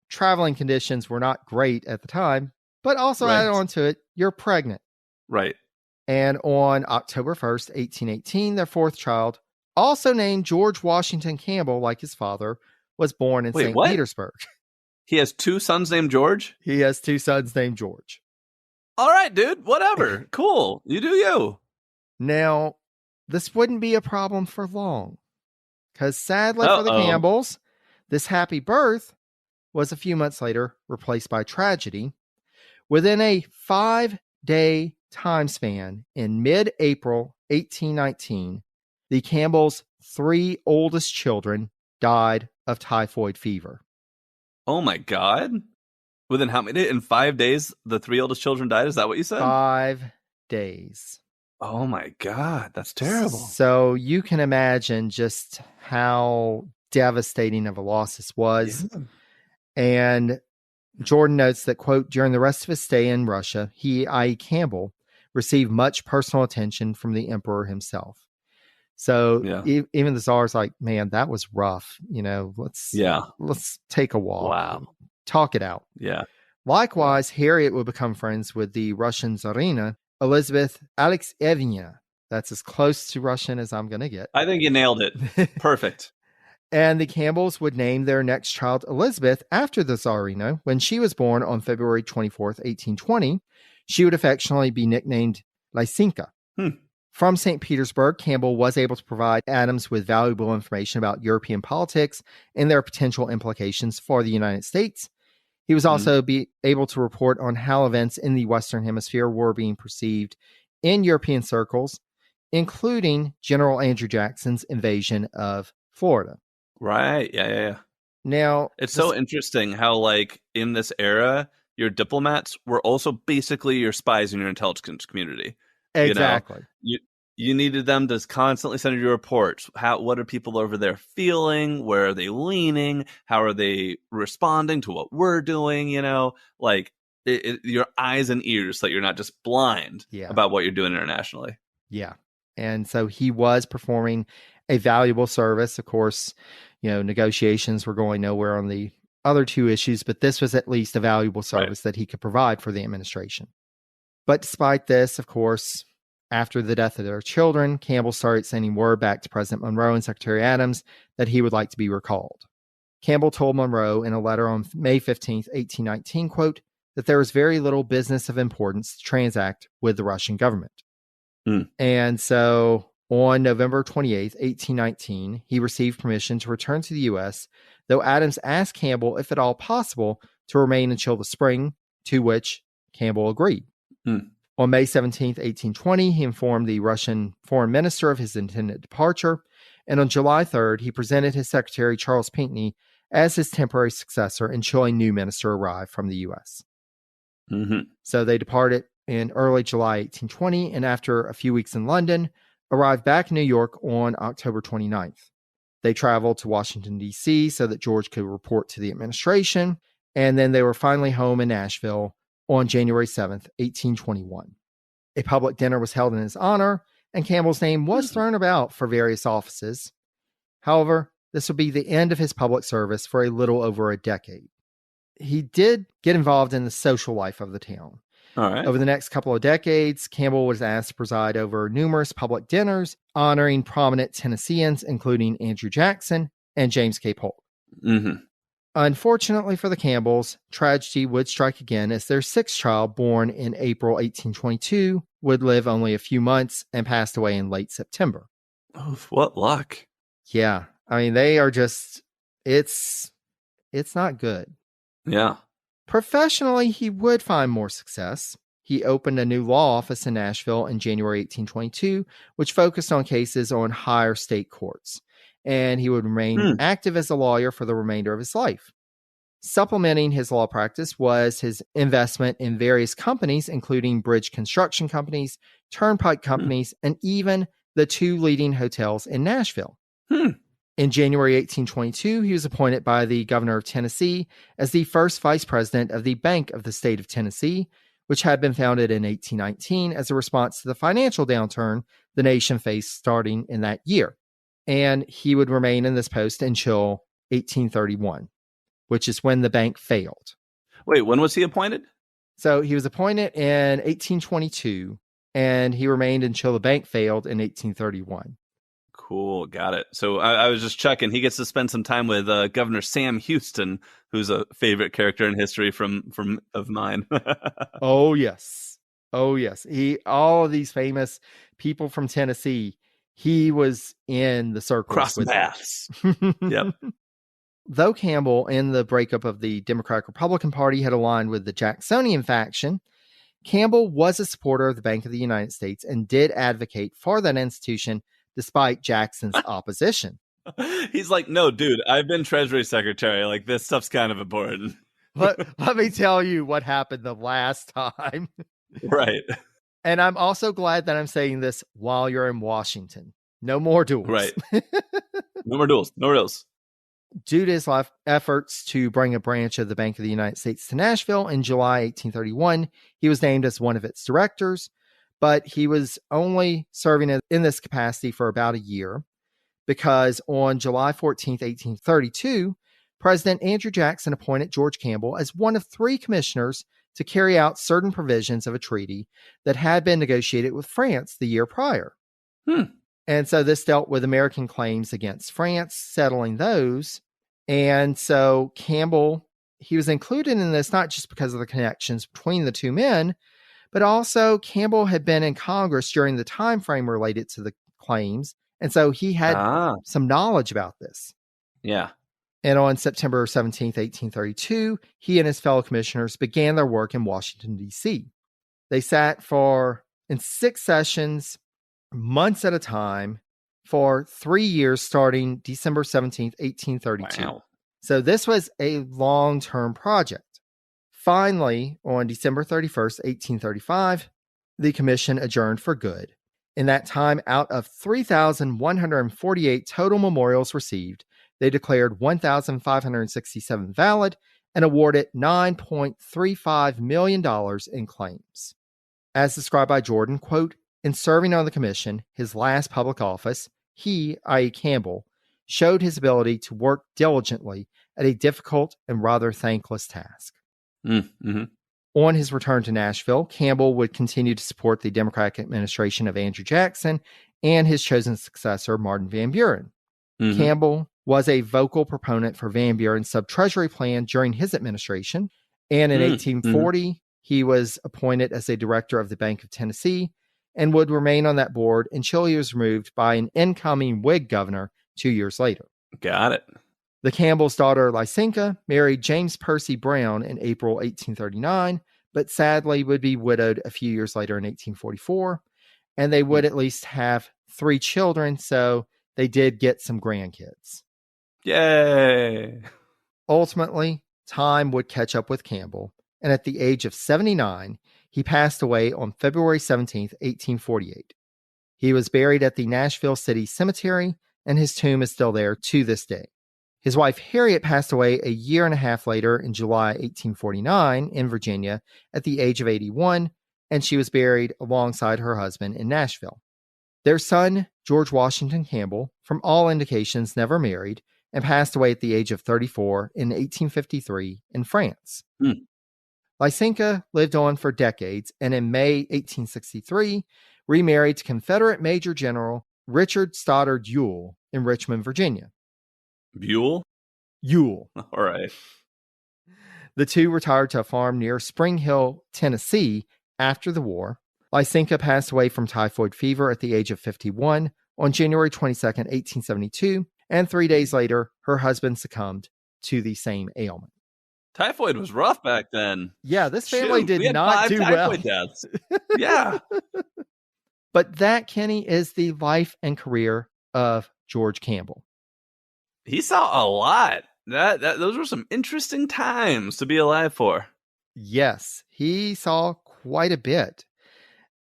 traveling conditions were not great at the time. But also add on to it, you're pregnant. Right. And on October 1st, 1818, their fourth child, also named George Washington Campbell, like his father, was born in St. Petersburg. He has two sons named George? He has two sons named George. All right, dude. Whatever. Cool. You do you. Now, this wouldn't be a problem for long. Because sadly for the Campbells, this happy birth was a few months later replaced by tragedy. Within a 5-day time span in mid-April 1819, the Campbells' 3 oldest children died of typhoid fever. Oh my God. Within how many? In 5 days, the 3 oldest children died? Is that what you said? 5 days. Oh my God. That's terrible. So you can imagine just how devastating of a loss this was. Yeah. And Jordan notes that, quote, during the rest of his stay in Russia, he, i.e. Campbell, received much personal attention from the emperor himself. So even the Tsar's like, man, that was rough. Let's take a walk. Wow. Talk it out. Yeah. Likewise, Harriet would become friends with the Russian Tsarina, Elizabeth Alexeyevna. That's as close to Russian as I'm going to get. I think you nailed it. Perfect. And the Campbells would name their next child Elizabeth after the Tsarina. When she was born on February 24th, 1820, she would affectionately be nicknamed Lysinka. From St. Petersburg, Campbell was able to provide Adams with valuable information about European politics and their potential implications for the United States. He was also able to report on how events in the Western Hemisphere were being perceived in European circles, including General Andrew Jackson's invasion of Florida. Right. Yeah. Now, it's so interesting how, like, in this era, your diplomats were also basically your spies in your intelligence community. Exactly. You needed them to constantly send you reports. What are people over there feeling? Where are they leaning? How are they responding to what we're doing? Your eyes and ears, so that you're not just blind about what you're doing internationally. Yeah. And so he was performing a valuable service. Of course, negotiations were going nowhere on the other 2 issues, but this was at least a valuable service that he could provide for the administration. But despite this, of course, after the death of their children, Campbell started sending word back to President Monroe and Secretary Adams that he would like to be recalled. Campbell told Monroe in a letter on May 15th, 1819, quote, that there was very little business of importance to transact with the Russian government. And so on November 28th, 1819, he received permission to return to the U.S., though Adams asked Campbell, if at all possible, to remain until the spring, to which Campbell agreed. On May 17th, 1820, he informed the Russian foreign minister of his intended departure, and on July 3rd, he presented his secretary, Charles Pinckney, as his temporary successor until a new minister arrived from the U.S. So they departed in early July 1820, and after a few weeks in London, arrived back in New York on October 29th. They traveled to Washington, D.C. so that George could report to the administration, and then they were finally home in Nashville on January 7th, 1821. A public dinner was held in his honor, and Campbell's name was thrown about for various offices. However, this would be the end of his public service for a little over a decade. He did get involved in the social life of the town. All right. Over the next couple of decades, Campbell was asked to preside over numerous public dinners honoring prominent Tennesseans, including Andrew Jackson and James K. Polk. Unfortunately for the Campbells, tragedy would strike again as their sixth child, born in April 1822, would live only a few months and passed away in late September. Oh, what luck. Yeah. I mean, they are just, it's not good. Yeah. Professionally, he would find more success. He opened a new law office in Nashville in January 1822, which focused on cases on higher state courts, and he would remain active as a lawyer for the remainder of his life. Supplementing his law practice was his investment in various companies, including bridge construction companies, turnpike companies, and even the 2 leading hotels in Nashville. In January 1822, he was appointed by the governor of Tennessee as the first vice president of the Bank of the State of Tennessee, which had been founded in 1819 as a response to the financial downturn the nation faced starting in that year. And he would remain in this post until 1831, which is when the bank failed. Wait, when was he appointed? So he was appointed in 1822, and he remained until the bank failed in 1831. Cool, got it. So I was just checking. He gets to spend some time with Governor Sam Houston, who's a favorite character in history of mine. Oh, yes. Oh, yes. All of these famous people from Tennessee, he was in the circles. Cross with paths. Yep. Though Campbell, in the breakup of the Democratic-Republican Party, had aligned with the Jacksonian faction, Campbell was a supporter of the Bank of the United States and did advocate for that institution despite Jackson's opposition. He's like, no, dude, I've been Treasury Secretary. Like, this stuff's kind of important. Let me tell you what happened the last time. Right. And I'm also glad that I'm saying this while you're in Washington. No more duels. Right. No more duels. No more duels. Due to his efforts to bring a branch of the Bank of the United States to Nashville in July 1831, he was named as one of its directors, but he was only serving in this capacity for about a year because on July 14th, 1832, President Andrew Jackson appointed George Campbell as one of 3 commissioners to carry out certain provisions of a treaty that had been negotiated with France the year prior. And so this dealt with American claims against France, settling those. And so Campbell, he was included in this not just because of the connections between the two men, but also Campbell had been in Congress during the time frame related to the claims. And so he had some knowledge about this. Yeah. And on September 17th, 1832, he and his fellow commissioners began their work in Washington, D.C. They sat in 6 sessions, months at a time, for 3 years starting December 17th, 1832. Wow. So this was a long-term project. Finally, on December 31st, 1835, the commission adjourned for good. In that time, out of 3,148 total memorials received, they declared 1,567 valid and awarded $9.35 million in claims. As described by Jordan, quote, in serving on the commission, his last public office, he, i.e. Campbell, showed his ability to work diligently at a difficult and rather thankless task. Mm-hmm. On his return to Nashville, Campbell would continue to support the Democratic administration of Andrew Jackson and his chosen successor, Martin Van Buren. Mm-hmm. Campbell was a vocal proponent for Van Buren's sub-treasury plan during his administration, and in 1840, he was appointed as a director of the Bank of Tennessee and would remain on that board until he was removed by an incoming Whig governor 2 years later. Got it. The Campbell's daughter, Lysinka, married James Percy Brown in April 1839, but sadly would be widowed a few years later in 1844, and they would at least have 3 children, so they did get some grandkids. Yay! Ultimately, time would catch up with Campbell, and at the age of 79, he passed away on February 17th, 1848. He was buried at the Nashville City Cemetery, and his tomb is still there to this day. His wife Harriet passed away a year and a half later in July 1849 in Virginia at the age of 81, and she was buried alongside her husband in Nashville. Their son, George Washington Campbell, from all indications never married, and passed away at the age of 34 in 1853 in France. Lysinka lived on for decades, and in May 1863, remarried to Confederate Major General Richard Stoddard Ewell in Richmond, Virginia. Buell? Ewell. All right. The two retired to a farm near Spring Hill, Tennessee, after the war. Lysinka passed away from typhoid fever at the age of 51 on January 22, 1872, and 3 days later, her husband succumbed to the same ailment. Typhoid was rough back then. Yeah, this family did not do well. Deaths. Yeah. But that, Kenny, is the life and career of George Campbell. He saw a lot. Those were some interesting times to be alive for. Yes, he saw quite a bit.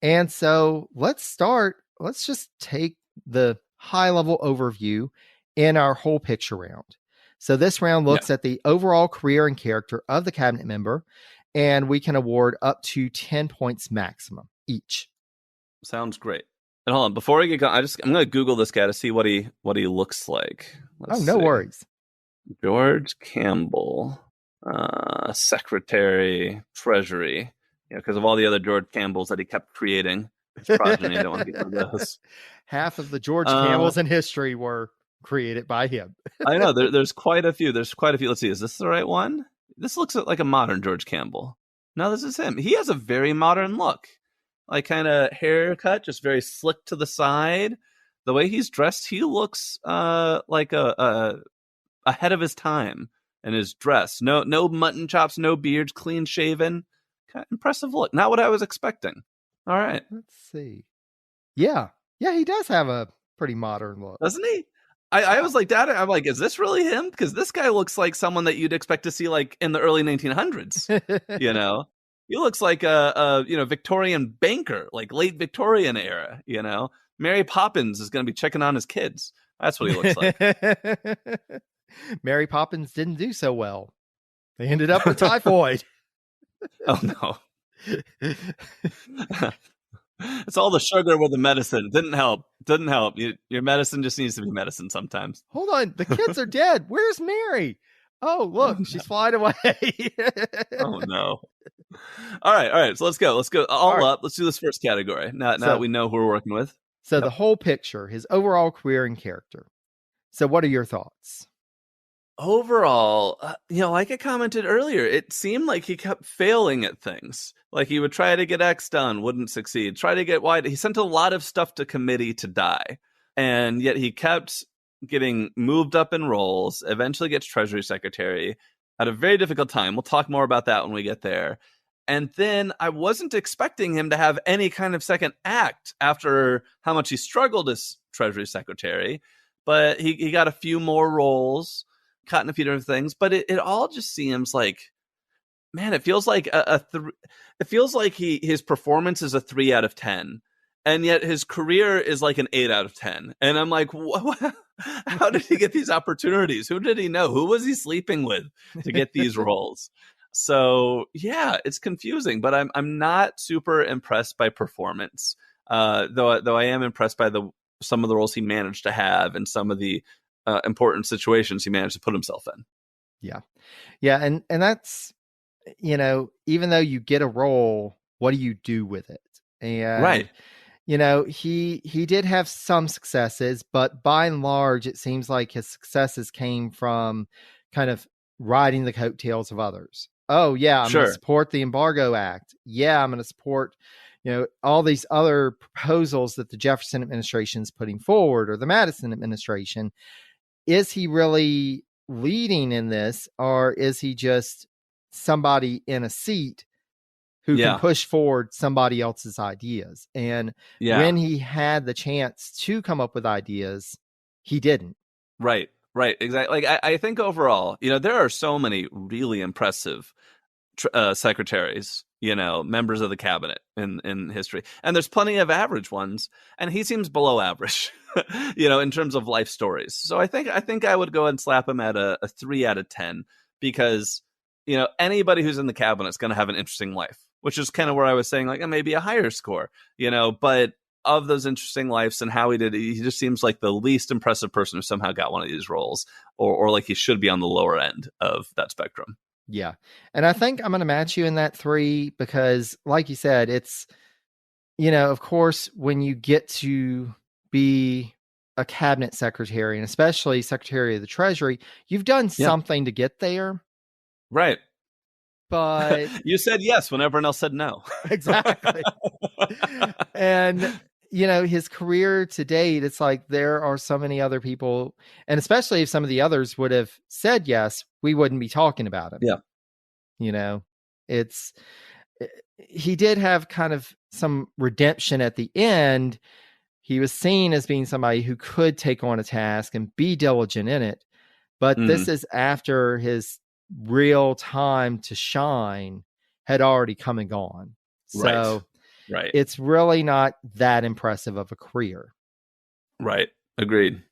And so let's just take the high-level overview in our whole picture round. So this round looks at the overall career and character of the cabinet member, and we can award up to 10 points maximum each. Sounds great. And hold on, before we get going, I'm going to Google this guy to see what he looks like. Let's see. Worries. George Campbell, Secretary, Treasury. because of all the other George Campbells that he kept creating. His progeny, I don't want to get rid of those. Half of the George Campbells in history were created by him. I know there's quite a few. Let's see, is this the right one? This looks like a modern George Campbell. No, this is him. He has a very modern look, like kind of haircut, just very slick to the side. The way he's dressed, he looks like a ahead of his time in his dress. No mutton chops, no beards, clean shaven. Kind of impressive look. Not what I was expecting. All right, let's see. Yeah, he does have a pretty modern look, doesn't he? I was like, Dad, I'm like, is this really him? Because this guy looks like someone that you'd expect to see like in the early 1900s. He looks like a Victorian banker, like late Victorian era. Mary Poppins is going to be checking on his kids. That's what he looks like. Mary Poppins didn't do so well. They ended up with typhoid. Oh no. It's all the sugar with the medicine. Didn't help. Your medicine just needs to be medicine sometimes. Hold on. The kids are dead. Where's Mary? Oh, look, she's flying away. Oh, no. All right. So let's go. All right. Let's do this first category. Now that we know who we're working with. So the whole picture, his overall career and character. So what are your thoughts? Overall, like I commented earlier, it seemed like he kept failing at things. Like he would try to get X done, wouldn't succeed. Try to get Y. He sent a lot of stuff to committee to die. And yet he kept getting moved up in roles, eventually gets Treasury Secretary at a very difficult time. We'll talk more about that when we get there. And then I wasn't expecting him to have any kind of second act after how much he struggled as Treasury Secretary. But he got a few more roles, caught in a few different things. But it all just seems like, man, it feels like it feels like his performance is a 3 out of 10. And yet his career is like an 8 out of 10. And I'm like, how did he get these opportunities? Who did he know? Who was he sleeping with to get these roles? So yeah, it's confusing, but I'm not super impressed by performance. Though I am impressed by some of the roles he managed to have and some of the important situations he managed to put himself in. Yeah. And that's, even though you get a role, what do you do with it? And right. He did have some successes, but by and large, it seems like his successes came from kind of riding the coattails of others. Oh yeah, I'm going to support the Embargo Act. Yeah, I'm going to support, all these other proposals that the Jefferson administration is putting forward or the Madison administration. Is he really leading in this, or is he just somebody in a seat who can push forward somebody else's ideas? And when he had the chance to come up with ideas, he didn't. Right, exactly. Like I think overall, there are so many really impressive secretaries, members of the cabinet in history, and there's plenty of average ones, and he seems below average, in terms of life stories. So I think I would go and slap him at a 3 out of 10 because anybody who's in the cabinet is going to have an interesting life, which is kind of where I was saying like maybe a higher score, but of those interesting lives and how he did it, he just seems like the least impressive person who somehow got one of these roles, or like he should be on the lower end of that spectrum. Yeah. And I think I'm going to match you in that 3 because like you said, it's, of course, when you get to be a cabinet secretary and especially Secretary of the Treasury, you've done something to get there. Right. But you said yes when everyone else said no. Exactly. And, his career to date, it's like there are so many other people, and especially if some of the others would have said yes, we wouldn't be talking about him. Yeah. He did have kind of some redemption at the end. He was seen as being somebody who could take on a task and be diligent in it. But this is after his real time to shine had already come and gone. So right. It's really not that impressive of a career. Right. Agreed.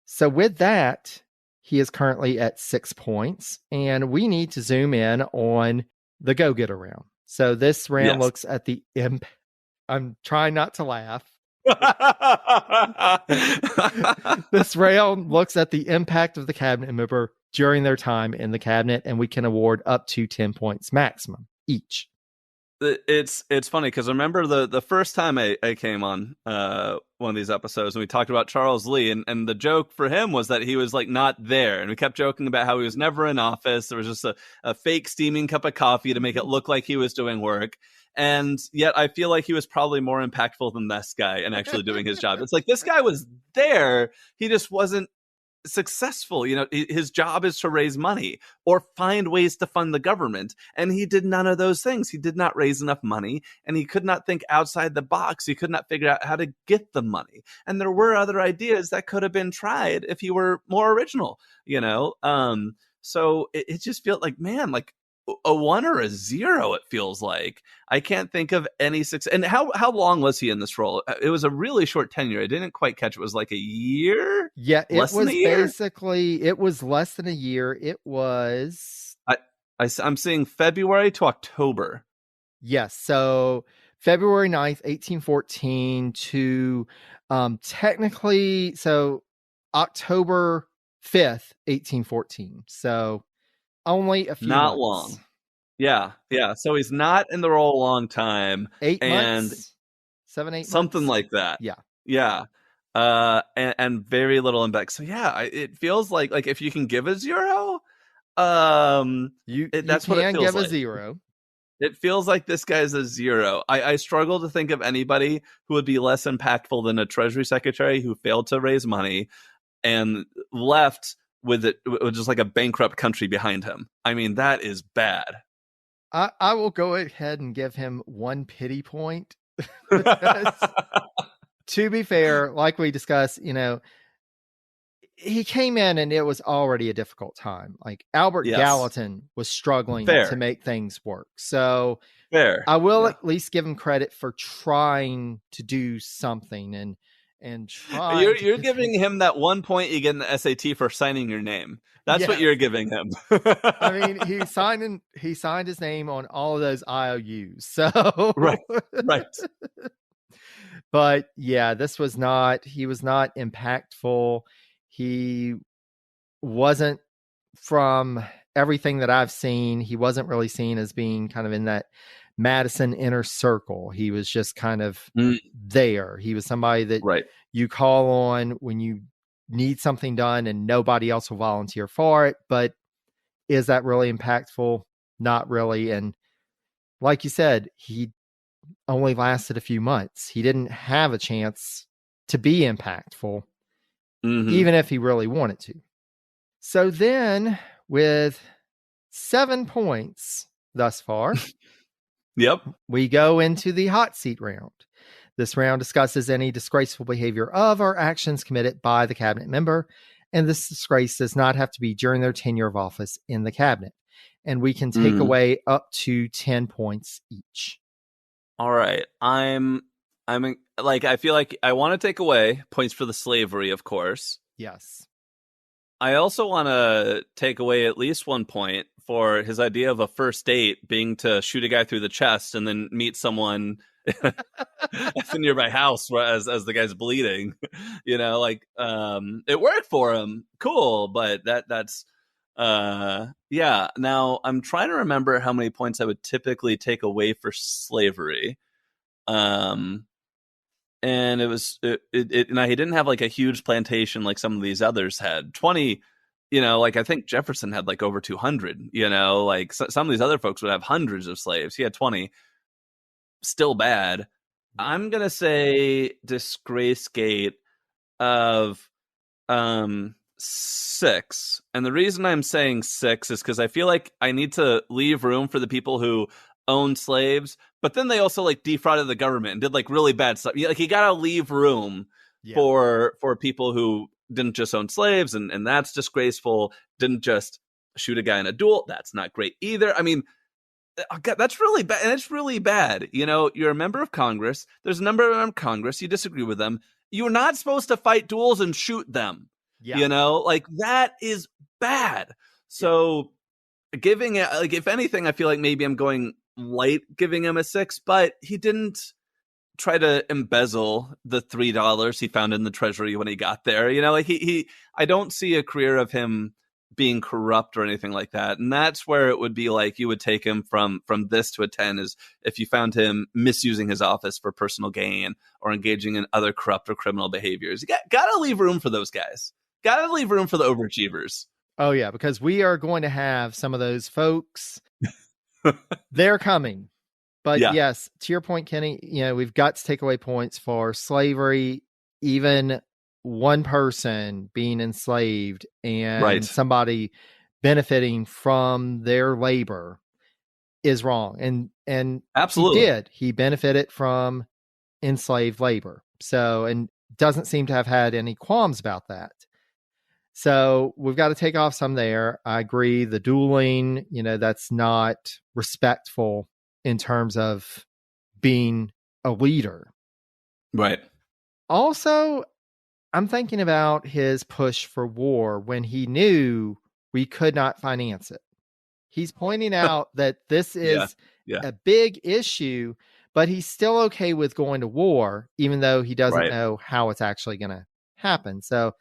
So with that, he is currently at 6 points, and we need to zoom in on the go-getter round. So this round looks at the I'm trying not to laugh. This round looks at the impact of the cabinet member during their time in the cabinet, and we can award up to 10 points maximum each. It's funny because I remember the first time I came on one of these episodes and we talked about Charles Lee, and the joke for him was that he was like not there, and we kept joking about how he was never in office. There was just a fake steaming cup of coffee to make it look like he was doing work. And yet I feel like he was probably more impactful than this guy and actually doing his job. It's like this guy was there, he just wasn't successful. His job is to raise money or find ways to fund the government, and he did none of those things. He did not raise enough money, and he could not think outside the box. He could not figure out how to get the money, and there were other ideas that could have been tried if he were more original. So it just felt like, man, like a 1 or a 0. It feels like I can't think of any success. And how long was he in this role? It was a really short tenure. I didn't quite catch. It was like a year. Yeah, it less was than a year? basically, it was less than a year. It was, I'm seeing February to October. yes. So February 9th, 1814 to technically, so October 5th, 1814. So only a few Not months. long. Yeah. So he's not in the role a long time. 8 and months, 7, 8 something months. like that. Yeah. And very little impact. So yeah, it feels like if you can give a 0, that's what it feels give like. a 0. It feels like this guy's a 0. I struggle to think of anybody who would be less impactful than a Treasury Secretary who failed to raise money and left with just like a bankrupt country behind him. I mean, that is bad. I will go ahead and give him 1 pity point. To be fair, like we discussed, he came in and it was already a difficult time. Like Albert Gallatin was struggling to make things work. So I will at least give him credit for trying to do something and trying. You're giving him that 1 point you get in the SAT for signing your name. That's what you're giving him. I mean, he signed his name on all of those IOUs. So right. But yeah, he was not impactful. He wasn't, from everything that I've seen, he wasn't really seen as being kind of in that Madison inner circle. He was just kind of there. He was somebody that you call on when you need something done and nobody else will volunteer for it. But is that really impactful? Not really. And like you said, he only lasted a few months. He didn't have a chance to be impactful, even if he really wanted to. So then, with 7 points thus far, we go into the hot seat round. This round discusses any disgraceful behavior of or actions committed by the cabinet member, and this disgrace does not have to be during their tenure of office in the cabinet. And we can take away up to 10 points each. All right. I'm like, I feel like I want to take away points for the slavery, of course. Yes. I also want to take away at least 1 point for his idea of a first date being to shoot a guy through the chest and then meet someone at the nearby house as the guy's bleeding. It worked for him. Cool. But that's Now I'm trying to remember how many points I would typically take away for slavery. And it was he didn't have like a huge plantation like some of these others had. 20, like I think Jefferson had like over 200. Like some of these other folks would have hundreds of slaves. He had 20. Still bad. I'm gonna say disgrace gate of 6, and the reason I'm saying 6 is because I feel like I need to leave room for the people who owned slaves, but then they also like defrauded the government and did like really bad stuff. Like you gotta leave room for people who didn't just own slaves, and that's disgraceful. Didn't just shoot a guy in a duel. That's not great either. I mean, God, that's really bad, and it's really bad. You're a member of Congress. There's a number of Congress. You disagree with them. You're not supposed to fight duels and shoot them. Like that is bad. So giving it, like, if anything, I feel like maybe I'm going light giving him a 6, but he didn't try to embezzle the $3 he found in the treasury when he got there. Like he I don't see a career of him being corrupt or anything like that. And that's where it would be like you would take him from this to a 10 is if you found him misusing his office for personal gain or engaging in other corrupt or criminal behaviors. You got to leave room for those guys. Got to leave room for the overachievers. Oh, yeah, because we are going to have some of those folks. They're coming. But yes, to your point, Kenny, we've got to take away points for slavery, even one person being enslaved and somebody benefiting from their labor is wrong. And absolutely he benefited from enslaved labor. So, and doesn't seem to have had any qualms about that. So we've got to take off some there. I agree. The dueling, that's not respectful in terms of being a leader. Right. Also, I'm thinking about his push for war when he knew we could not finance it. He's pointing out that this is a big issue, but he's still okay with going to war, even though he doesn't know how it's actually going to happen. So,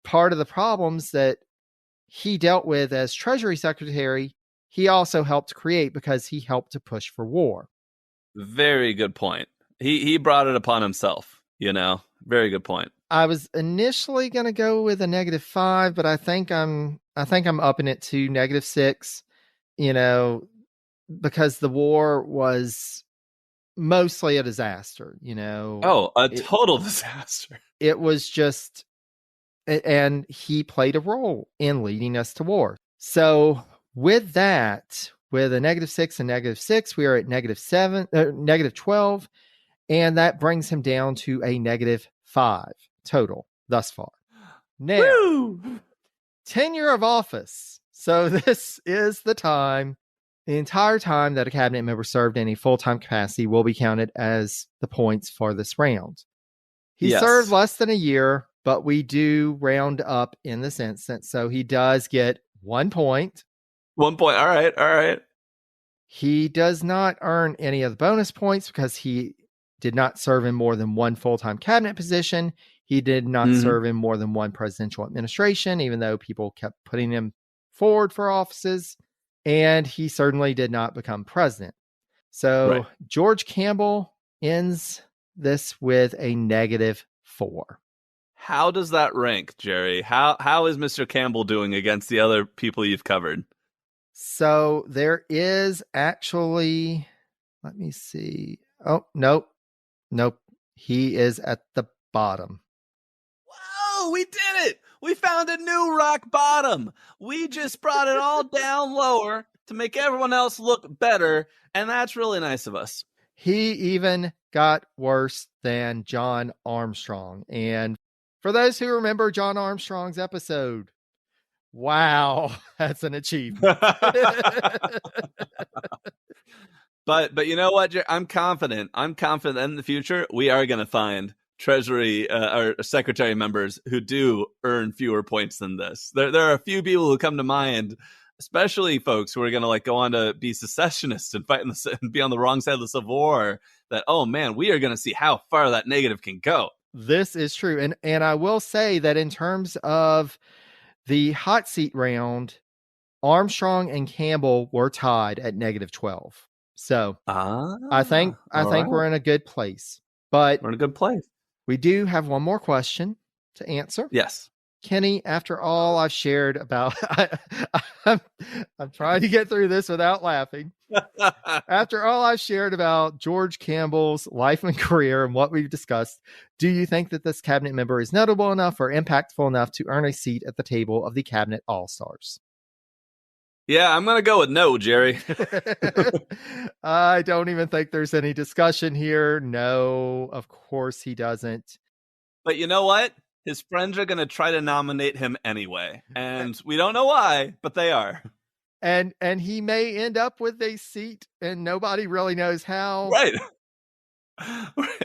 part of the problems that he dealt with as Treasury Secretary, he also helped create because he helped to push for war. Very good point. He brought it upon himself, Very good point. I was initially going to go with a -5, but I think I'm upping it to -6, because the war was mostly a disaster, Oh, total disaster. It was just, and he played a role in leading us to war. So with that, with a -6 and -6, we are at -12, and that brings him down to a -5 total thus far. Now, tenure of office. So this is the time. The entire time that a cabinet member served in a full-time capacity will be counted as the points for this round. He served less than a year, but we do round up in this instance. So he does get 1 point. 1 point. All right. He does not earn any of the bonus points because he did not serve in more than one full-time cabinet position. He did not serve in more than one presidential administration, even though people kept putting him forward for offices. And he certainly did not become president. So George Campbell ends this with a -4. How does that rank, Jerry? How is Mr. Campbell doing against the other people you've covered? So there is actually, let me see. Oh, nope. He is at the bottom. Whoa, we did it! We found a new rock bottom. We just brought it all down lower to make everyone else look better, and that's really nice of us. He even got worse than John Armstrong. And for those who remember John Armstrong's episode, wow, that's an achievement. But you know what, Jerry? I'm confident in the future we are going to find Treasury or Secretary members who do earn fewer points than this. There are a few people who come to mind, especially folks who are going to go on to be secessionists and fight and be on the wrong side of the Civil War. That, oh man, we are going to see how far that negative can go. This is true, and I will say that in terms of the hot seat round, Armstrong and Campbell were tied at -12. So I think we're in a good place. But we're in a good place. We do have one more question to answer. Yes. Kenny, after all I've shared about, I'm trying to get through this without laughing. After all I've shared about George Campbell's life and career and what we've discussed, do you think that this cabinet member is notable enough or impactful enough to earn a seat at the table of the Cabinet All-Stars? Yeah, I'm going to go with no, Jerry. I don't even think there's any discussion here. No, of course he doesn't. But you know what? His friends are going to try to nominate him anyway. And we don't know why, but they are. And he may end up with a seat and nobody really knows how. Right.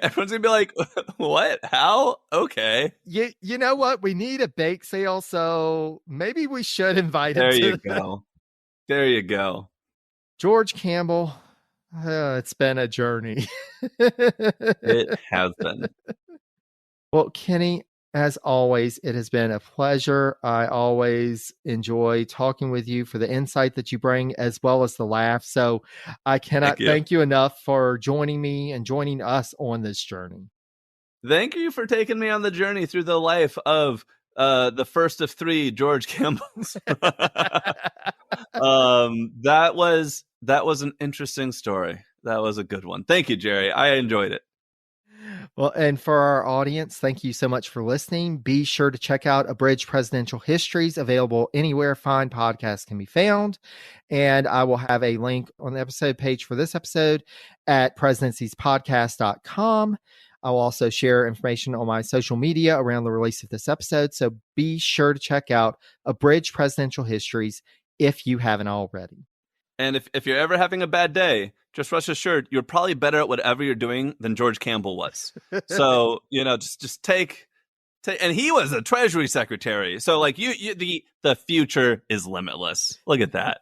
Everyone's going to be like, what? How? Okay. You know what? We need a bake sale, so maybe we should invite him. There you go. There you go. George Campbell, it's been a journey. It has been. Well, Kenny, As always, it has been a pleasure. I always enjoy talking with you for the insight that you bring as well as the laugh. So I cannot thank you enough for joining me and joining us on this journey. Thank you for taking me on the journey through the life of the first of three George Campbells. That was an interesting story. That was a good one. Thank you, Jerry. I enjoyed it. Well, and for our audience, thank you so much for listening. Be sure to check out Abridged Presidential Histories, available anywhere fine podcasts can be found. And I will have a link on the episode page for this episode at presidenciespodcast.com. I will also share information on my social media around the release of this episode. So be sure to check out Abridged Presidential Histories if you haven't already. And if you're ever having a bad day, just rest assured you're probably better at whatever you're doing than George Campbell was. So, just take, and he was a Treasury Secretary. So like the future is limitless. Look at that.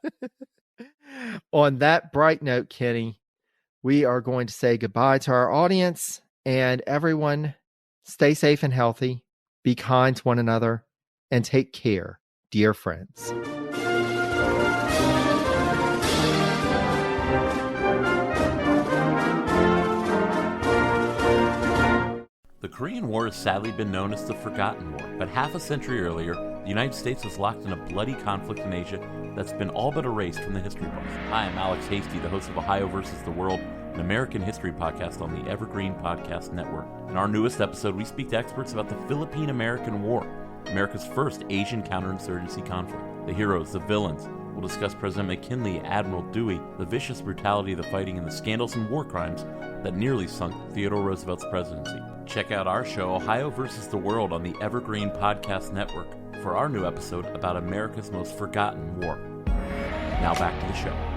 On that bright note, Kenny, we are going to say goodbye to our audience, and everyone stay safe and healthy, be kind to one another, and take care, dear friends. The Korean War has sadly been known as the Forgotten War, but half a century earlier, the United States was locked in a bloody conflict in Asia that's been all but erased from the history books. Hi, I'm Alex Hasty, the host of Ohio versus the World, an American history podcast on the Evergreen Podcast Network. In our newest episode, we speak to experts about the Philippine-American War, America's first Asian counterinsurgency conflict. The heroes, the villains. We'll discuss President McKinley, Admiral Dewey, the vicious brutality of the fighting, and the scandals and war crimes that nearly sunk Theodore Roosevelt's presidency. Check out our show, Ohio versus the World, on the Evergreen Podcast Network for our new episode about America's most forgotten war. Now back to the show.